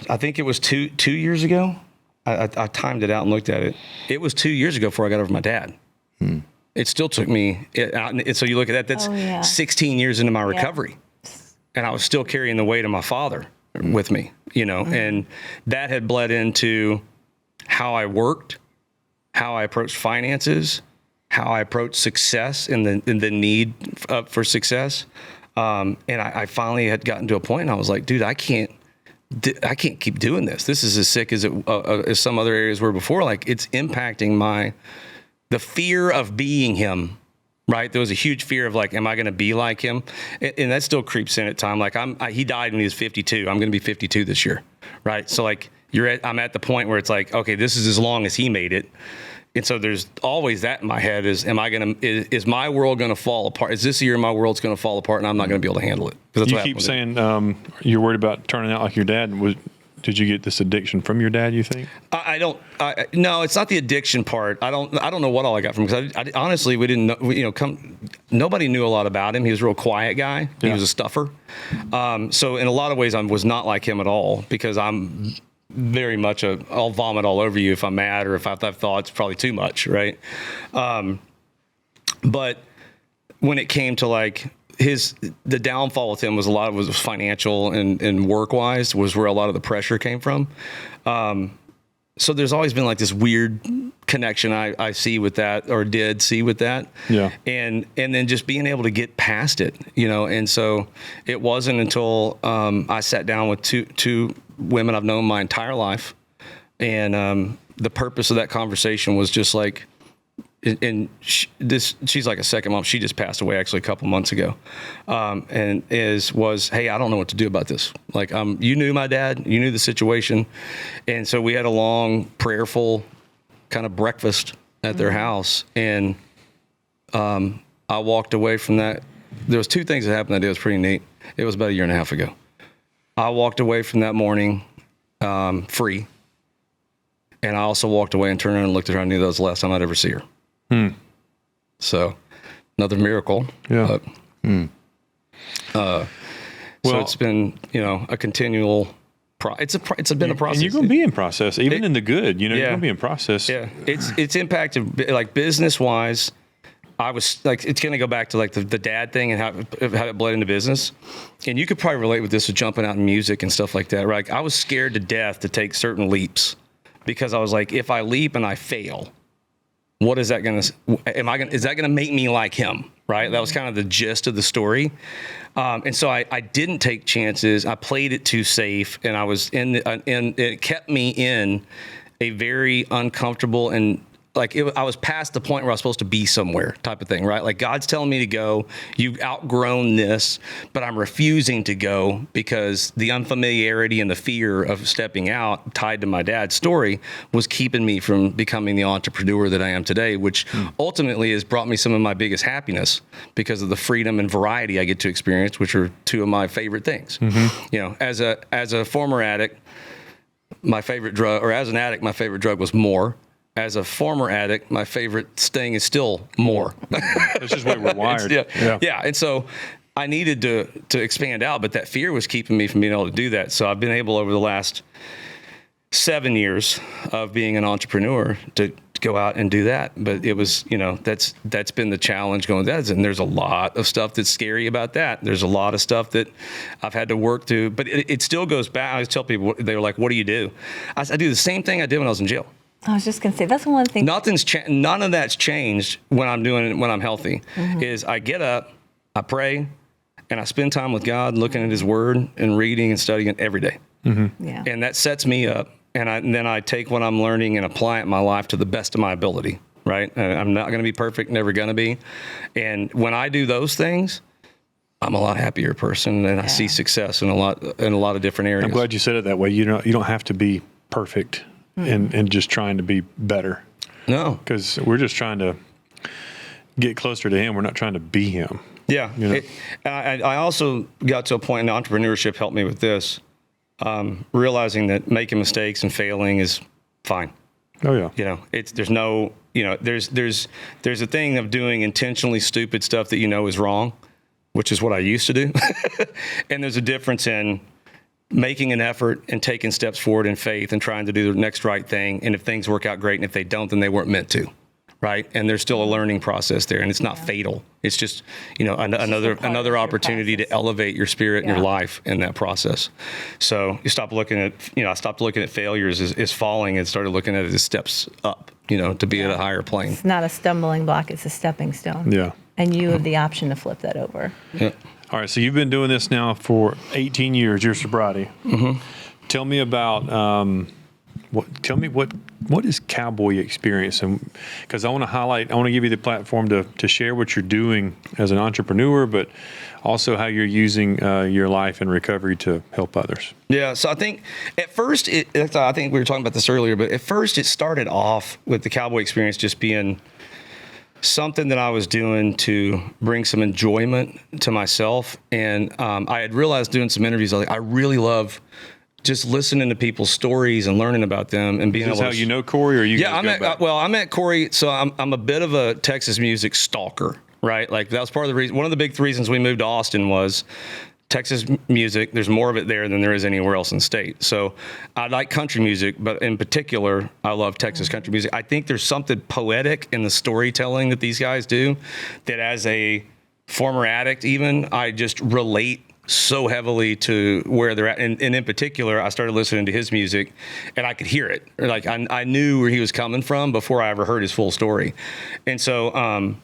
I think it was two years ago. I timed it out and looked at it. It was 2 years ago before I got over my dad. It still took me, so you look at that, that's 16 years into my recovery. And I was still carrying the weight of my father. with me, and that had bled into how I worked, how I approached finances, how I approached success and the need for success. And I finally had gotten to a point and I was like, dude, I can't keep doing this. This is as sick as as some other areas were before. Like, it's impacting the fear of being him. Right. There was a huge fear of like, am I going to be like him? And that still creeps in at time. Like he died when he was 52. I'm going to be 52 this year. Right. So like I'm at the point where it's like, okay, this is as long as he made it. And so there's always that in my head is my world going to fall apart? Is this year my world's going to fall apart and I'm not going to be able to handle it? You keep saying you're worried about turning out like your dad. Did you get this addiction from your dad, you think? No, it's not the addiction part. I don't know what all I got from him, because honestly, we didn't know, nobody knew a lot about him. He was a real quiet guy. He was a stuffer. So in a lot of ways, I was not like him at all, because I'm very much I'll vomit all over you if I'm mad or if I have thoughts, probably too much, right? But when it came to like the downfall with him was a lot of it was financial and work wise was where a lot of the pressure came from. So there's always been like this weird connection I see with that, or did see with that. Yeah. And then just being able to get past it, and so it wasn't until I sat down with two women I've known my entire life. And the purpose of that conversation was just like, she's like a second mom. She just passed away actually a couple months ago. And hey, I don't know what to do about this. Like, you knew my dad, you knew the situation. And so we had a long, prayerful kind of breakfast at their house. And I walked away from that. There was two things that happened that day. It was pretty neat. It was about a year and a half ago. I walked away from that morning free. And I also walked away and turned around and looked at her. I knew that was the last time I'd ever see her. So another miracle. Yeah. So it's been, a continual it's been a process. And you're going to be in process, even in the good, you're going to be in process. Yeah. It's impacted, like, business wise. I was like, it's going to go back to like the dad thing and how it bled into business. And you could probably relate with this with jumping out in music and stuff like that, right? Like, I was scared to death to take certain leaps, because I was like, if I leap and I fail, what is that going to, is that going to make me like him? Right. That was kind of the gist of the story. And so I didn't take chances. I played it too safe, and I was it kept me in a very uncomfortable and I was past the point where I was supposed to be somewhere type of thing, right? Like, God's telling me to go, you've outgrown this, but I'm refusing to go because the unfamiliarity and the fear of stepping out, tied to my dad's story, was keeping me from becoming the entrepreneur that I am today, which ultimately has brought me some of my biggest happiness because of the freedom and variety I get to experience, which are two of my favorite things. As a former addict, my favorite drug, or as an addict, my favorite drug was more. As a former addict, my favorite thing is still more. That's just the way we're wired. Yeah. And so I needed to expand out, but that fear was keeping me from being able to do that. So I've been able over the last 7 years of being an entrepreneur to go out and do that. But it was, that's been the challenge going with that. And there's a lot of stuff that's scary about that. There's a lot of stuff that I've had to work through, but it still goes back. I always tell people, they were like, what do you do? I do the same thing I did when I was in jail. I was just going to say, that's one thing. None of that's changed when I'm healthy. Is I get up, I pray, and I spend time with God, looking at His Word and reading and studying it every day. Yeah. And that sets me up. And then I take what I'm learning and apply it in my life to the best of my ability. Right? I'm not going to be perfect, never going to be. And when I do those things, I'm a lot happier person, and I see success in a lot of different areas. I'm glad you said it that way. You don't have to be perfect. And just trying to be better. No. Because we're just trying to get closer to Him. We're not trying to be Him. Yeah. I also got to a point in entrepreneurship helped me with this, realizing that making mistakes and failing is fine. Oh, yeah. There's a thing of doing intentionally stupid stuff that is wrong, which is what I used to do. And there's a difference in making an effort and taking steps forward in faith and trying to do the next right thing. And if things work out great, and if they don't, then they weren't meant to, right? And there's still a learning process there, and it's not fatal. It's just, another opportunity to elevate your spirit and your life in that process. So you stop looking at, I stopped looking at failures as falling and started looking at it as steps up, to be at a higher plane. It's not a stumbling block, it's a stepping stone. Yeah. And you have the option to flip that over. Yeah. All right. So you've been doing this now for 18 years, your sobriety. Mm-hmm. Tell me about, what is Cowboy experience? And because I want to give you the platform to share what you're doing as an entrepreneur, but also how you're using your life and recovery to help others. Yeah. So I think at first, I think we were talking about this earlier, but at first it started off with the Cowboy experience just being something that I was doing to bring some enjoyment to myself. And I had realized doing some interviews, I really love just listening to people's stories and learning about them and being able to. Is this how you know Cory, or you? Yeah, I met Cory. So I'm a bit of a Texas music stalker, right? Like that was part of the reason. One of the big reasons we moved to Austin was Texas music. There's more of it there than there is anywhere else in the state. So I like country music, but in particular, I love Texas country music. I think there's something poetic in the storytelling that these guys do that, as a former addict, even I just relate so heavily to where they're at. And in particular, I started listening to his music and I could hear it. Like I knew where he was coming from before I ever heard his full story. And so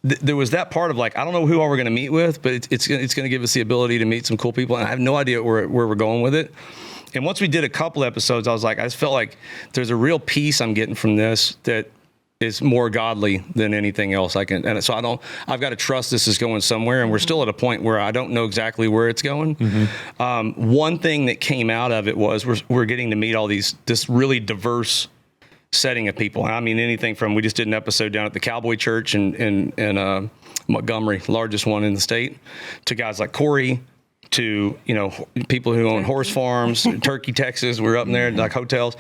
there was that part of like, I don't know who all we're going to meet with, but it's going to give us the ability to meet some cool people. And I have no idea where we're going with it. And once we did a couple episodes, I was like, I just felt like there's a real peace I'm getting from this that is more godly than anything else I can. And so I've got to trust this is going somewhere. And we're still at a point where I don't know exactly where it's going. Mm-hmm. One thing that came out of it was we're getting to meet this really diverse setting of people. And I mean, anything from, we just did an episode down at the Cowboy Church in Montgomery, largest one in the state, to guys like Cory, to, people who own horse farms, Turkey, Texas, we're up in there, like hotels.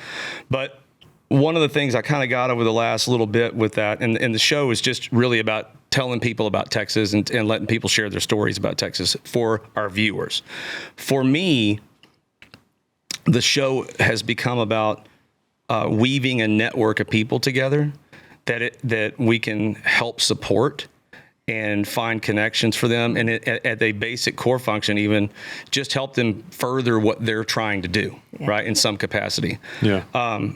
But one of the things I kind of got over the last little bit with that, and the show is just really about telling people about Texas and letting people share their stories about Texas for our viewers. For me, the show has become about weaving a network of people together that we can help support and find connections for them, and at a basic core function, even just help them further what they're trying to do, right, in some capacity. Yeah.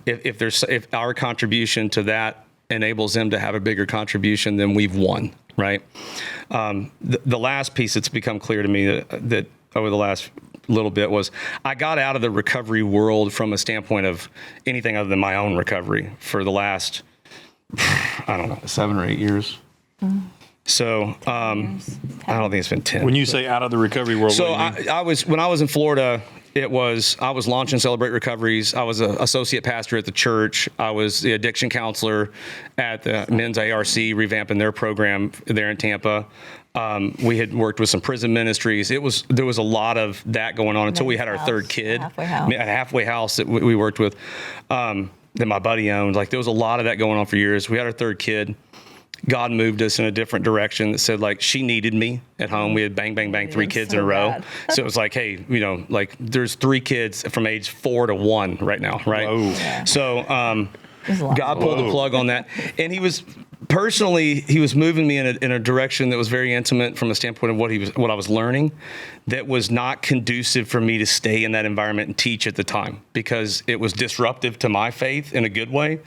If our contribution to that enables them to have a bigger contribution, then we've won, right? The last piece that's become clear to me that over the last little bit was I got out of the recovery world from a standpoint of anything other than my own recovery for the last, 7 or 8 years. Mm. So I don't think it's been 10. When you say out of the recovery world, so when I was in Florida, I was launching Celebrate Recoveries. I was an associate pastor at the church. I was the addiction counselor at the Men's ARC, revamping their program there in Tampa. We had worked with some prison ministries. There was a lot of that going on until we had our third kid. At a halfway house that we worked with, that my buddy owned. Like there was a lot of that going on for years. We had our third kid. God moved us in a different direction that said, like, she needed me at home. We had bang, bang, bang, 3 kids in a row. So it was like, hey, like there's 3 kids from age 4 to 1 right now, right? Yeah. So God pulled the plug on that. And he was moving me in a direction that was very intimate from a standpoint of what I was learning, that was not conducive for me to stay in that environment and teach at the time, because it was disruptive to my faith in a good way.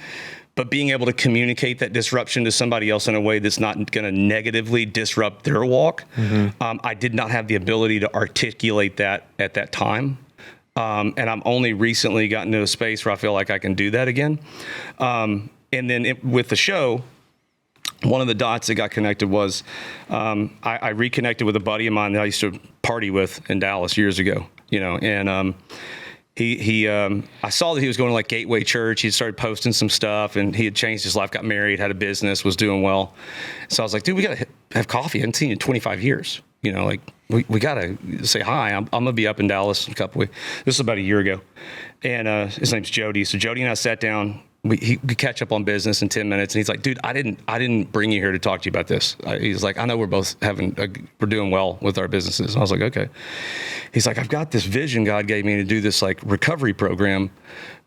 But being able to communicate that disruption to somebody else in a way that's not going to negatively disrupt their walk, I did not have the ability to articulate that at that time. And I'm only recently gotten to a space where I feel like I can do that again. And then with the show, one of the dots that got connected was I reconnected with a buddy of mine that I used to party with in Dallas years ago, and I saw that he was going to like Gateway Church. He started posting some stuff, and he had changed his life, got married, had a business, was doing well. So I was like, dude, we got to have coffee. I hadn't seen you in 25 years. Like we got to say hi. I'm going to be up in Dallas in a couple weeks. This was about a year ago. And his name's Jody. So Jody and I sat down. We catch up on business in 10 minutes. And he's like, dude, I didn't bring you here to talk to you about this. He's like, I know we're both we're doing well with our businesses. And I was like, okay. He's like, I've got this vision God gave me to do this like recovery program,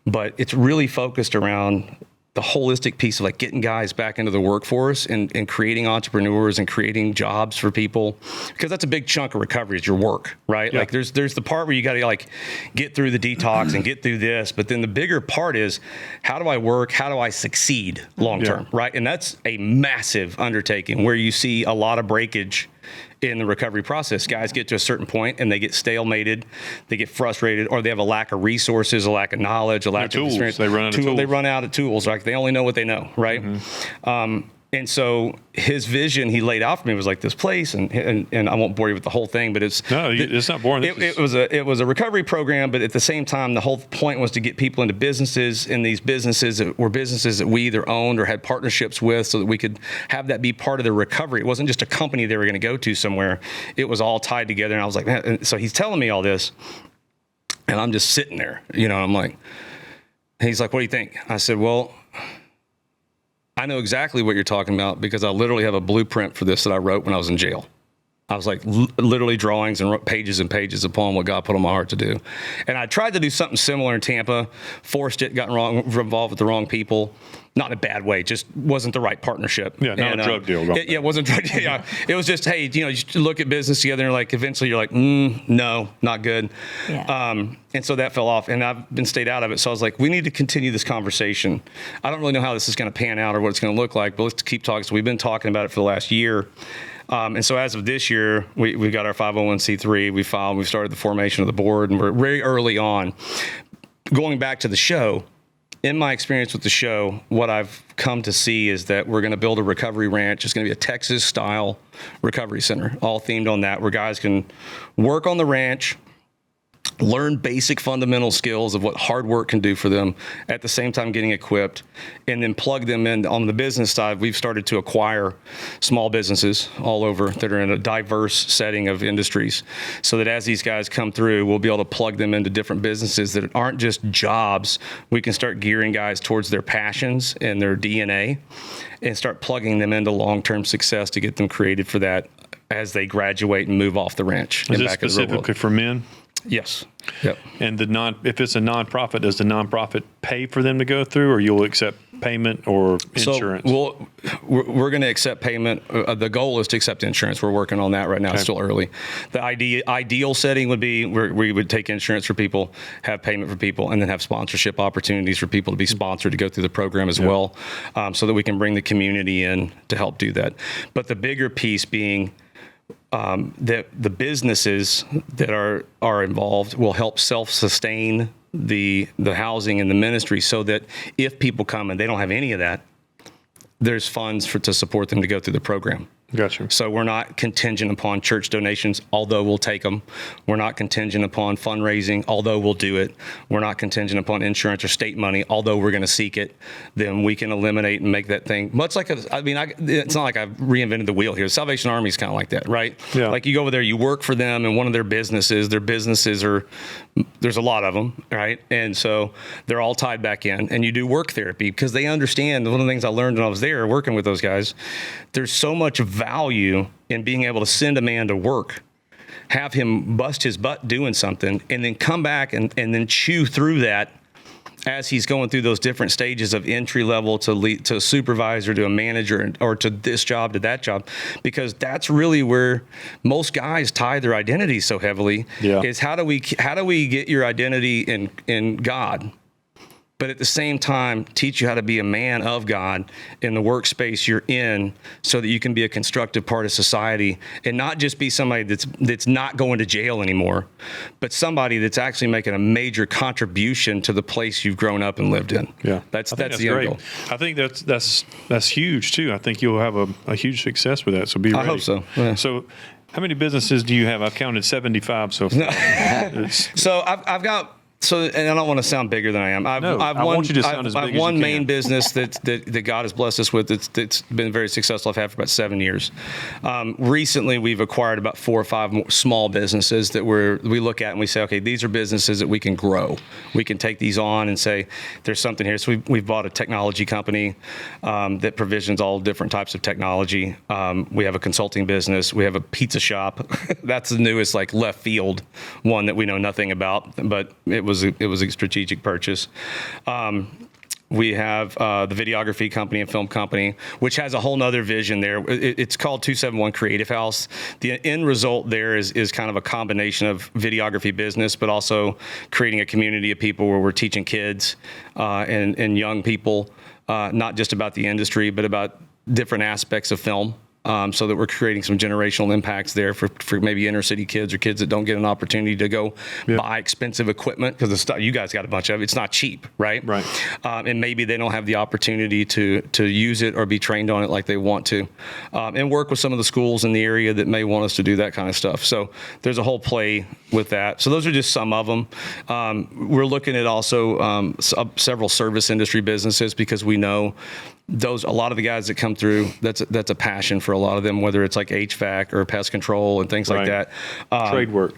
but it's really focused around the holistic piece of like getting guys back into the workforce and creating entrepreneurs and creating jobs for people, because that's a big chunk of recovery is your work, right? Yeah. Like there's the part where you got to like get through the detox and get through this, but then the bigger part is how do I work? How do I succeed long term, right? And that's a massive undertaking where you see a lot of breakage in the recovery process. Guys get to a certain point and they get stalemated, they get frustrated, or they have a lack of resources, a lack of knowledge, a lack of experience. They run out of tools. They run out of tools. Like they only know what they know, right? And so his vision he laid out for me was like this place, and I won't bore you with the whole thing, but it's not boring. It was a recovery program, but at the same time, the whole point was to get people into businesses, and these businesses were businesses that we either owned or had partnerships with, so that we could have that be part of the recovery. It wasn't just a company they were going to go to somewhere; it was all tied together. And I was like, man. And so he's telling me all this, and I'm just sitting there, I'm like, he's like, what do you think? I said, well, I know exactly what you're talking about because I literally have a blueprint for this that I wrote when I was in jail. I was like literally drawings and wrote pages and pages upon what God put on my heart to do. And I tried to do something similar in Tampa, forced it, got involved with the wrong people. Not in a bad way, just wasn't the right partnership. Yeah, not a drug deal. It wasn't drug deal. Yeah. It was just, hey, you look at business together and like eventually you're like, no, not good. Yeah. And so that fell off and I've been stayed out of it. So I was like, we need to continue this conversation. I don't really know how this is going to pan out or what it's going to look like, but let's keep talking. So we've been talking about it for the last year. And so as of this year, we got our 501c3, we filed, we started the formation of the board, and we're very early on. Going back to the show, in my experience with the show, what I've come to see is that we're going to build a recovery ranch. It's going to be a Texas-style recovery center, all themed on that, where guys can work on the ranch, learn basic fundamental skills of what hard work can do for them, at the same time getting equipped, and then plug them in. On the business side, we've started to acquire small businesses all over that are in a diverse setting of industries, so that as these guys come through, we'll be able to plug them into different businesses that aren't just jobs. We can start gearing guys towards their passions and their DNA and start plugging them into long-term success to get them created for that as they graduate and move off the ranch. Is this specifically for men? Yes. Yep. And if it's a nonprofit, does the nonprofit pay for them to go through, or you'll accept payment or insurance? So we're going to accept payment. The goal is to accept insurance. We're working on that right now. Okay. It's still early. The ideal setting would be we would take insurance for people, have payment for people, and then have sponsorship opportunities for people to be sponsored to go through the program as well, so that we can bring the community in to help do that. But the bigger piece being that the businesses that are involved will help self-sustain the housing and the ministry, so that if people come and they don't have any of that, there's funds to support them to go through the program. Gotcha. So we're not contingent upon church donations, although we'll take them. We're not contingent upon fundraising, although we'll do it. We're not contingent upon insurance or state money, although we're going to seek it. Then we can eliminate and make that thing much like it's not like I've reinvented the wheel here. Salvation Army is kind of like that, right? Yeah. Like you go over there, you work for them and one of their businesses are, there's a lot of them, right? And so they're all tied back in, and you do work therapy because they understand. One of the things I learned when I was there working with those guys, there's so much value in being able to send a man to work, have him bust his butt doing something, and then come back and then chew through that as he's going through those different stages of entry level to a supervisor, to a manager, or to this job, to that job, because that's really where most guys tie their identity so heavily. Yeah. Is how do we get your identity in God, but at the same time teach you how to be a man of God in the workspace you're in, so that you can be a constructive part of society and not just be somebody that's not going to jail anymore, but somebody that's actually making a major contribution to the place you've grown up and lived in. Yeah, that's the end great goal. I think that's huge too. I think you'll have a huge success with that. So be ready. I hope so. Yeah. So how many businesses do you have? I've counted 75 so far. So I've got. So, and I don't want to sound bigger than I am. I want you to sound as big as you can. I've one main business that God has blessed us with that's been very successful. I've had for about 7 years. Recently, we've acquired about 4 or 5 more small businesses that we look at and we say, okay, these are businesses that we can grow. We can take these on and say, there's something here. So we've bought a technology company that provisions all different types of technology. We have a consulting business. We have a pizza shop. That's the newest, like, left field one that we know nothing about, but it was a strategic purchase. We have the videography company and film company, which has a whole nother vision there. It's called 271 Creative House. The end result there is kind of a combination of videography business, but also creating a community of people where we're teaching kids and young people, not just about the industry, but about different aspects of film. So that we're creating some generational impacts there for maybe inner city kids or kids that don't get an opportunity to go buy expensive equipment, because the stuff you guys got a bunch of, it's not cheap, right? Right. And maybe they don't have the opportunity to use it or be trained on it like they want to, and work with some of the schools in the area that may want us to do that kind of stuff. So there's a whole play with that. So those are just some of them. We're looking at also several service industry businesses, because we know a lot of the guys that come through, that's a passion for a lot of them, whether it's like HVAC or pest control and things like that.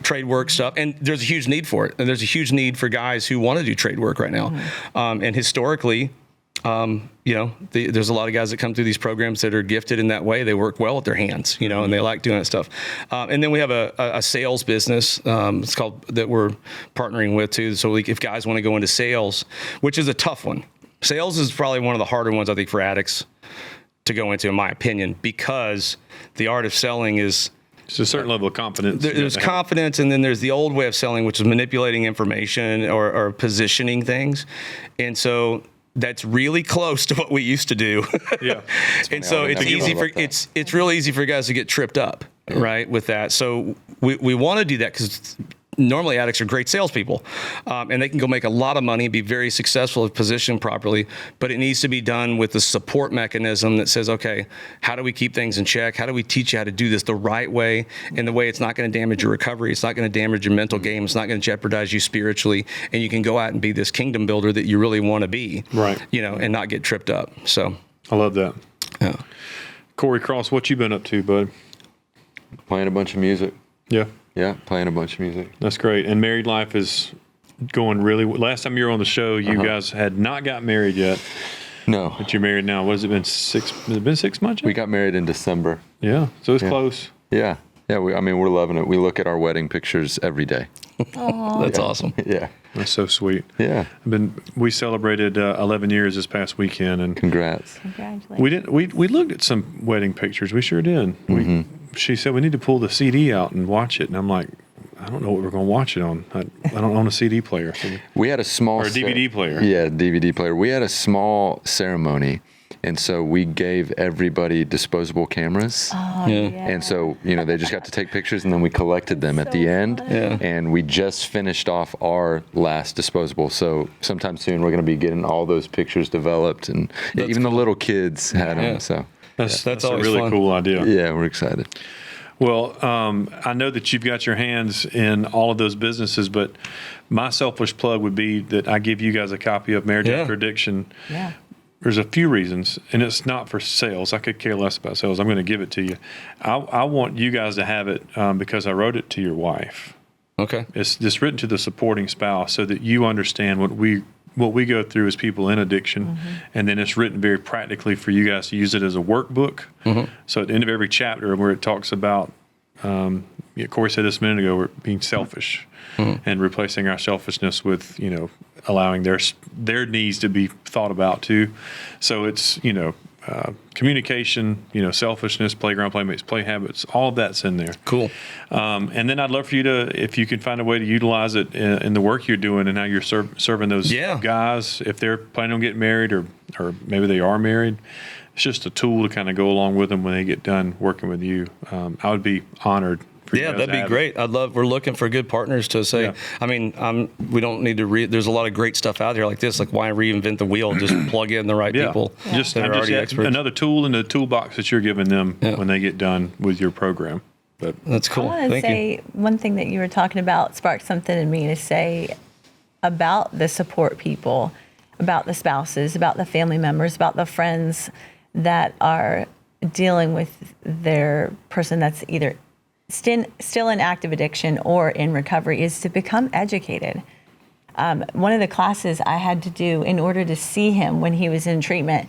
Trade work stuff. And there's a huge need for it. And there's a huge need for guys who want to do trade work right now. And historically, there's a lot of guys that come through these programs that are gifted in that way. They work well with their hands, and they like doing that stuff. And then we have a sales business, it's called, that we're partnering with too. So if guys want to go into sales, which is a tough one. Sales is probably one of the harder ones, I think, for addicts to go into, in my opinion, because the art of selling is... It's a certain level of confidence. There's confidence, and then there's the old way of selling, which is manipulating information or positioning things. And so that's really close to what we used to do. Yeah. And so it's real easy for guys to get tripped up, right, with that. So we want to do that because normally addicts are great salespeople, and they can go make a lot of money, be very successful if positioned properly, but it needs to be done with the support mechanism that says, okay, how do we keep things in check? How do we teach you how to do this the right way, in the way it's not going to damage your recovery, it's not going to damage your mental game, it's not going to jeopardize you spiritually, and you can go out and be this kingdom builder that you really want to be, right? And not get tripped up. So I love that. Yeah. Cory Cross, what you been up to, bud? Playing a bunch of music. Yeah. Yeah, playing a bunch of music. That's great. And married life is going really well. Last time you were on the show, you guys had not got married yet. No. But you're married now. What has it been? Has it been 6 months yet? We got married in December. Yeah. So it's close. Yeah. Yeah. We're loving it. We look at our wedding pictures every day. That's awesome. Yeah. That's so sweet. Yeah. We celebrated 11 years this past weekend, and congrats. Congratulations. We looked at some wedding pictures. We sure did. She said we need to pull the CD out and watch it, and I'm like, I don't know what we're going to watch it on. I don't own a CD player. So we had a small... Or a DVD player. Yeah, DVD player. We had a small ceremony, and so we gave everybody disposable cameras. Oh, yeah. And so, they just got to take pictures, and then we collected them at the end. Yeah. And we just finished off our last disposable. So sometime soon, we're going to be getting all those pictures developed, and even the little kids had them. So that's a always really fun. cool idea. Yeah, we're excited. Well, I know that you've got your hands in all of those businesses, but my selfish plug would be that I give you guys a copy of Marriage After Addiction. Yeah. There's a few reasons, and it's not for sales. I could care less about sales. I'm going to give it to you. I want you guys to have it because I wrote it to your wife. Okay. It's just written to the supporting spouse so that you understand what we go through as people in addiction, and then it's written very practically for you guys to use it as a workbook. So at the end of every chapter where it talks about, Cory said this a minute ago, we're being selfish and replacing our selfishness with, allowing their needs to be thought about too. So it's, communication, selfishness, playground playmates, play habits, all of that's in there. Cool. And then I'd love for you to, if you can find a way to utilize it in the work you're doing and how you're serving those guys, if they're planning on getting married or maybe they are married, it's just a tool to kind of go along with them when they get done working with you. I would be honored. That'd be great. We're looking for good partners to say, we don't need to there's a lot of great stuff out there like this, like why reinvent the wheel? Just plug in the right people that are already experts. Another tool in the toolbox that you're giving them when they get done with your program. But that's cool. I want to say one thing that you were talking about sparked something in me to say about the support people, about the spouses, about the family members, about the friends that are dealing with their person that's either still in active addiction or in recovery, is to become educated. One of the classes I had to do in order to see him when he was in treatment,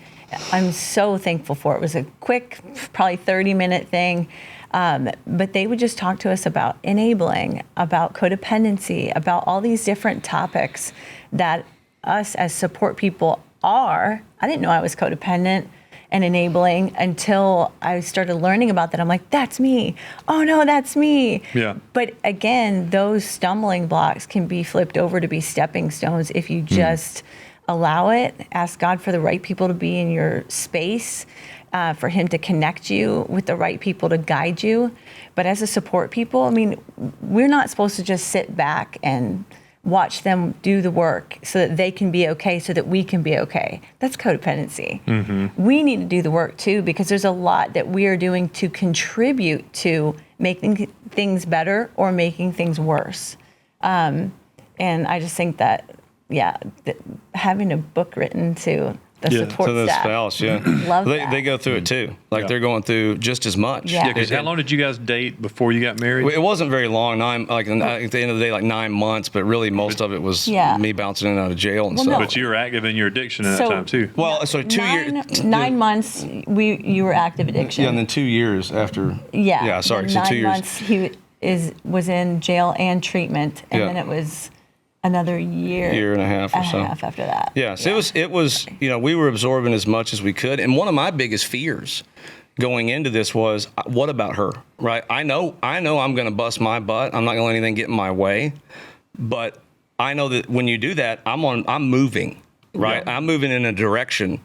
I'm so thankful for. It was a quick, probably 30-minute thing, but they would just talk to us about enabling, about codependency, about all these different topics that us as support people are. I didn't know I was codependent and enabling until I started learning about that. I'm like, that's me. Oh no, that's me. Yeah. But again, those stumbling blocks can be flipped over to be stepping stones if you just allow it. Ask God for the right people to be in your space, for him to connect you with the right people to guide you. But as a support people, I mean, we're not supposed to just sit back and watch them do the work so that they can be okay, so that we can be okay. That's codependency. We need to do the work too, because there's a lot that we are doing to contribute to making things better or making things worse. And I just think that, that having a book written to the support to the staff. spouse, Love that. They go through it too. Like they're going through just as much. Yeah. Because how long did you guys date before you got married? It wasn't very long. At the end of the day, like 9 months. But really, most of it was me bouncing in and out of jail and stuff. no. But you were active in your addiction at that time too. Well, so 2 years. 9 months, you were active addiction. Yeah, and then 2 years after. Yeah. Yeah, sorry. The So 2 9 years. months he was in jail and treatment, and then it was another year and a half or so after that. Yeah, so it was we were absorbing as much as we could, and one of my biggest fears going into this was, what about her? Right? I know I'm going to bust my butt. I'm not going to let anything get in my way, but I know that when you do that, I'm moving. Right? I'm moving in a direction.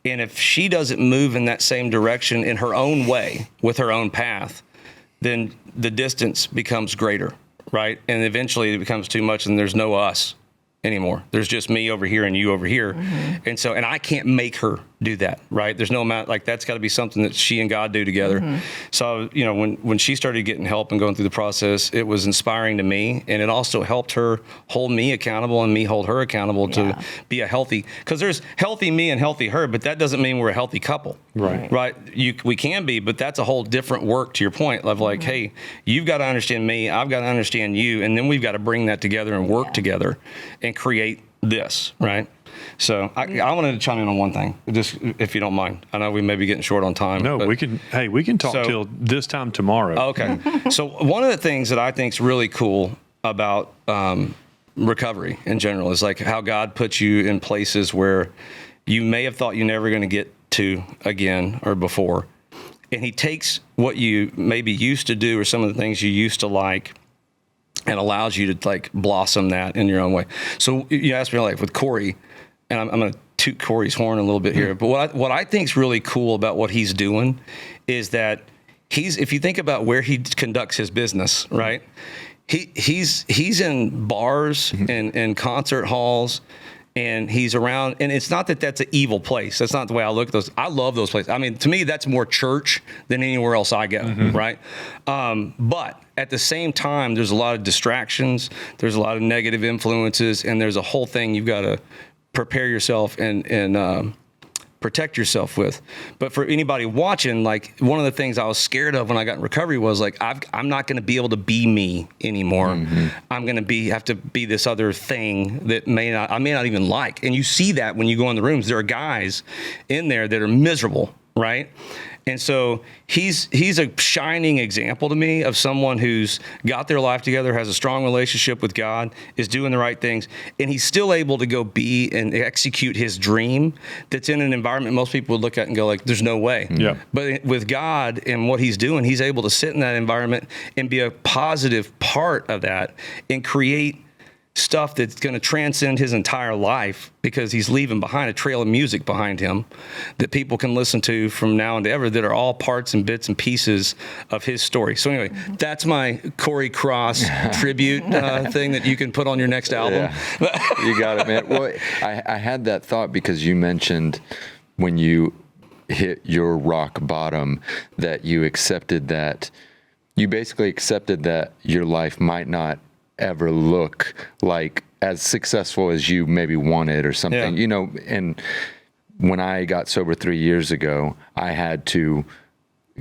And if she doesn't move in that same direction in her own way, with her own path, then the distance becomes greater, right? And eventually it becomes too much and there's no us anymore. There's just me over here and you over here. And I can't make her do that, right? There's no amount, like that's got to be something that she and God do together. So, when she started getting help and going through the process, it was inspiring to me. And it also helped her hold me accountable and me hold her accountable to be a healthy, because there's healthy me and healthy her, but that doesn't mean we're a healthy couple. Right. We can be, but that's a whole different work, to your point of like, hey, you've got to understand me, I've got to understand you. And then we've got to bring that together and work together and create this, right? So I wanted to chime in on one thing, just if you don't mind. I know we may be getting short on time. No, we can talk till this time tomorrow. Okay. So one of the things that I think is really cool about recovery in general is like how God puts you in places where you may have thought you're never going to get to again or before. And he takes what you maybe used to do or some of the things you used to like and allows you to like blossom that in your own way. So you asked me like with Cory, and I'm going to toot Cory's horn a little bit here, but what I think is really cool about what he's doing is that if you think about where he conducts his business, right? He's in bars and concert halls, and he's around, and it's not that that's an evil place. That's not the way I look at those. I love those places. I mean, to me, that's more church than anywhere else I go, right? But at the same time, there's a lot of distractions, there's a lot of negative influences, and there's a whole thing you've got to prepare yourself and protect yourself with. But for anybody watching, like one of the things I was scared of when I got in recovery was like, I'm not going to be able to be me anymore. I'm going to have to be this other thing that I may not even like. And you see that when you go in the rooms, there are guys in there that are miserable, right? And so he's a shining example to me of someone who's got their life together, has a strong relationship with God, is doing the right things, and he's still able to go be and execute his dream that's in an environment most people would look at and go like, there's no way. Yeah. But with God and what he's doing, he's able to sit in that environment and be a positive part of that and create stuff that's going to transcend his entire life, because he's leaving behind a trail of music behind him that people can listen to from now and ever, that are all parts and bits and pieces of his story. So anyway, that's my Cory Cross tribute thing that you can put on your next album. Yeah. You got it, man. Well, I had that thought because you mentioned when you hit your rock bottom that you basically accepted that your life might not ever look like as successful as you maybe wanted or something, and when I got sober 3 years ago, I had to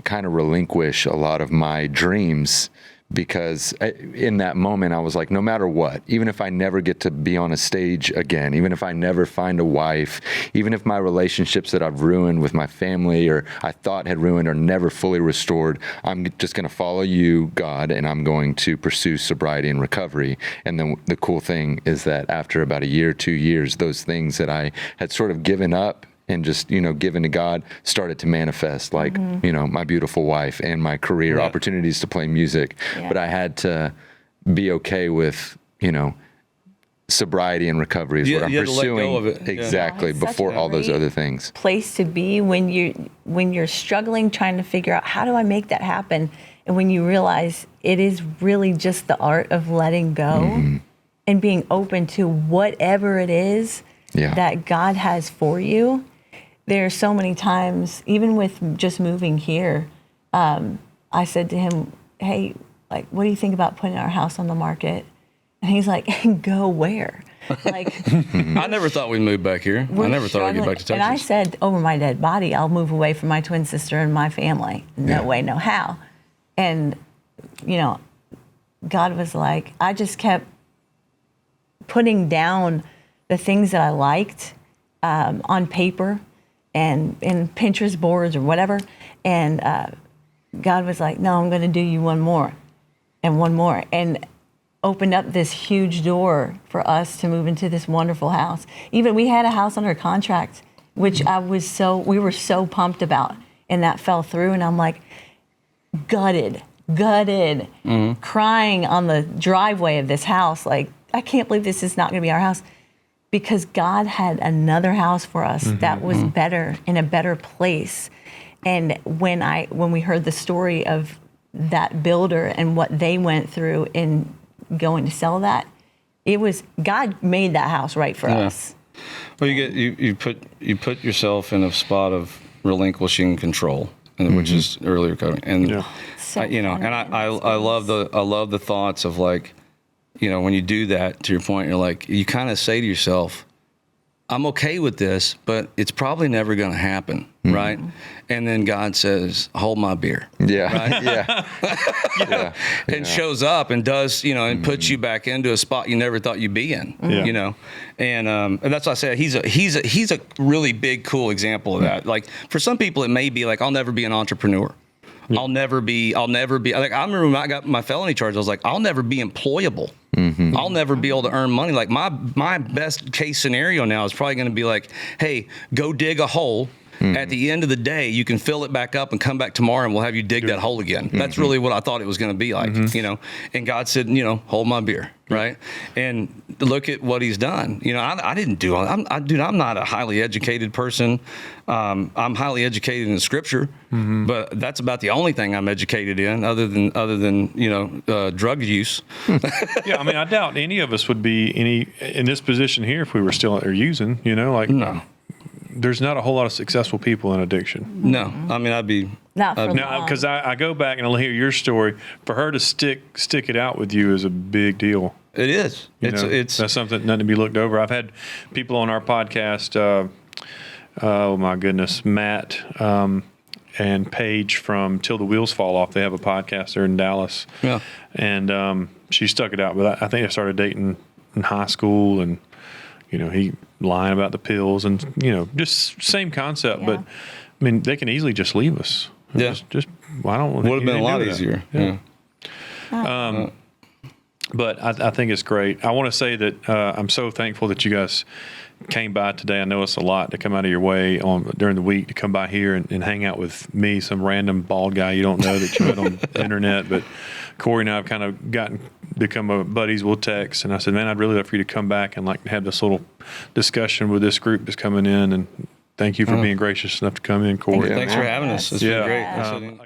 kind of relinquish a lot of my dreams because in that moment I was like, no matter what, even if I never get to be on a stage again, even if I never find a wife, even if my relationships that I've ruined with my family or I thought had ruined are never fully restored, I'm just going to follow you, God, and I'm going to pursue sobriety and recovery. And then the cool thing is that after about a year, 2 years, those things that I had sort of given up and just, given to God started to manifest, like, my beautiful wife and my career, opportunities to play music. Yeah. But I had to be okay with, sobriety and recovery is what I'm pursuing. Let go of it. Exactly. Before all those other things. Place to be when you're struggling, trying to figure out how do I make that happen. And when you realize it is really just the art of letting go and being open to whatever it is that God has for you. There are so many times, even with just moving here, I said to him, hey, like, what do you think about putting our house on the market? And he's like, go where? Like, I never thought we'd move back here. I never thought I'd get back to Texas. And I said, over my dead body, I'll move away from my twin sister and my family. No way, no how. And, God was like, I just kept putting down the things that I liked on paper and in Pinterest boards or whatever. And God was like, no, I'm going to do you one more and one more. And opened up this huge door for us to move into this wonderful house. Even we had a house under contract, which we were so pumped about, and that fell through. And I'm like, gutted, crying on the driveway of this house. Like, I can't believe this is not going to be our house. Because God had another house for us that was better, in a better place. And when we heard the story of that builder and what they went through in going to sell that, it was God made that house right for us. Well, you put yourself in a spot of relinquishing control, which is early recovery, and So I love the thoughts of, like, when you do that, to your point, you're like, you kind of say to yourself, I'm okay with this, but it's probably never going to happen, right? And then God says, hold my beer. Yeah, right? And shows up and does, and puts you back into a spot you never thought you'd be in, And that's why I say he's a really big, cool example of that. Like, for some people, it may be like, I'll never be an entrepreneur. I'll never be, like, I remember when I got my felony charge, I was like, I'll never be employable. I'll never be able to earn money. Like, my best case scenario now is probably going to be like, hey, go dig a hole. At the end of the day, you can fill it back up and come back tomorrow and we'll have you dig that hole again. That's really what I thought it was going to be like, And God said, hold my beer, right? And look at what he's done. I didn't do all I'm not a highly educated person. I'm highly educated in Scripture, but that's about the only thing I'm educated in, other than drug use. I doubt any of us would be in this position here if we were still out there using. No. There's not a whole lot of successful people in addiction. No, I'd be not for now, because I go back and I'll hear your story. For her to stick it out with you is a big deal. It is. It's that's something not to be looked over. I've had people on our podcast. Oh my goodness, Matt and Paige from Till the Wheels Fall Off. They have a podcast there in Dallas. Yeah, and she stuck it out. But I think they started dating in high school, and he lying about the pills, and just same concept. But I mean, they can easily just leave us. Just why don't would have been a lot easier. But I think it's great. I want to say that I'm so thankful that you guys came by today. I know it's a lot to come out of your way during the week to come by here and hang out with me, some random bald guy you don't know that you met on the internet. But Cory and I have kind of become buddies. We'll text, and I said, man, I'd really love for you to come back and like have this little discussion with this group that's coming in. And thank you for being gracious enough to come in, Cory. Thanks for having us. It's been great.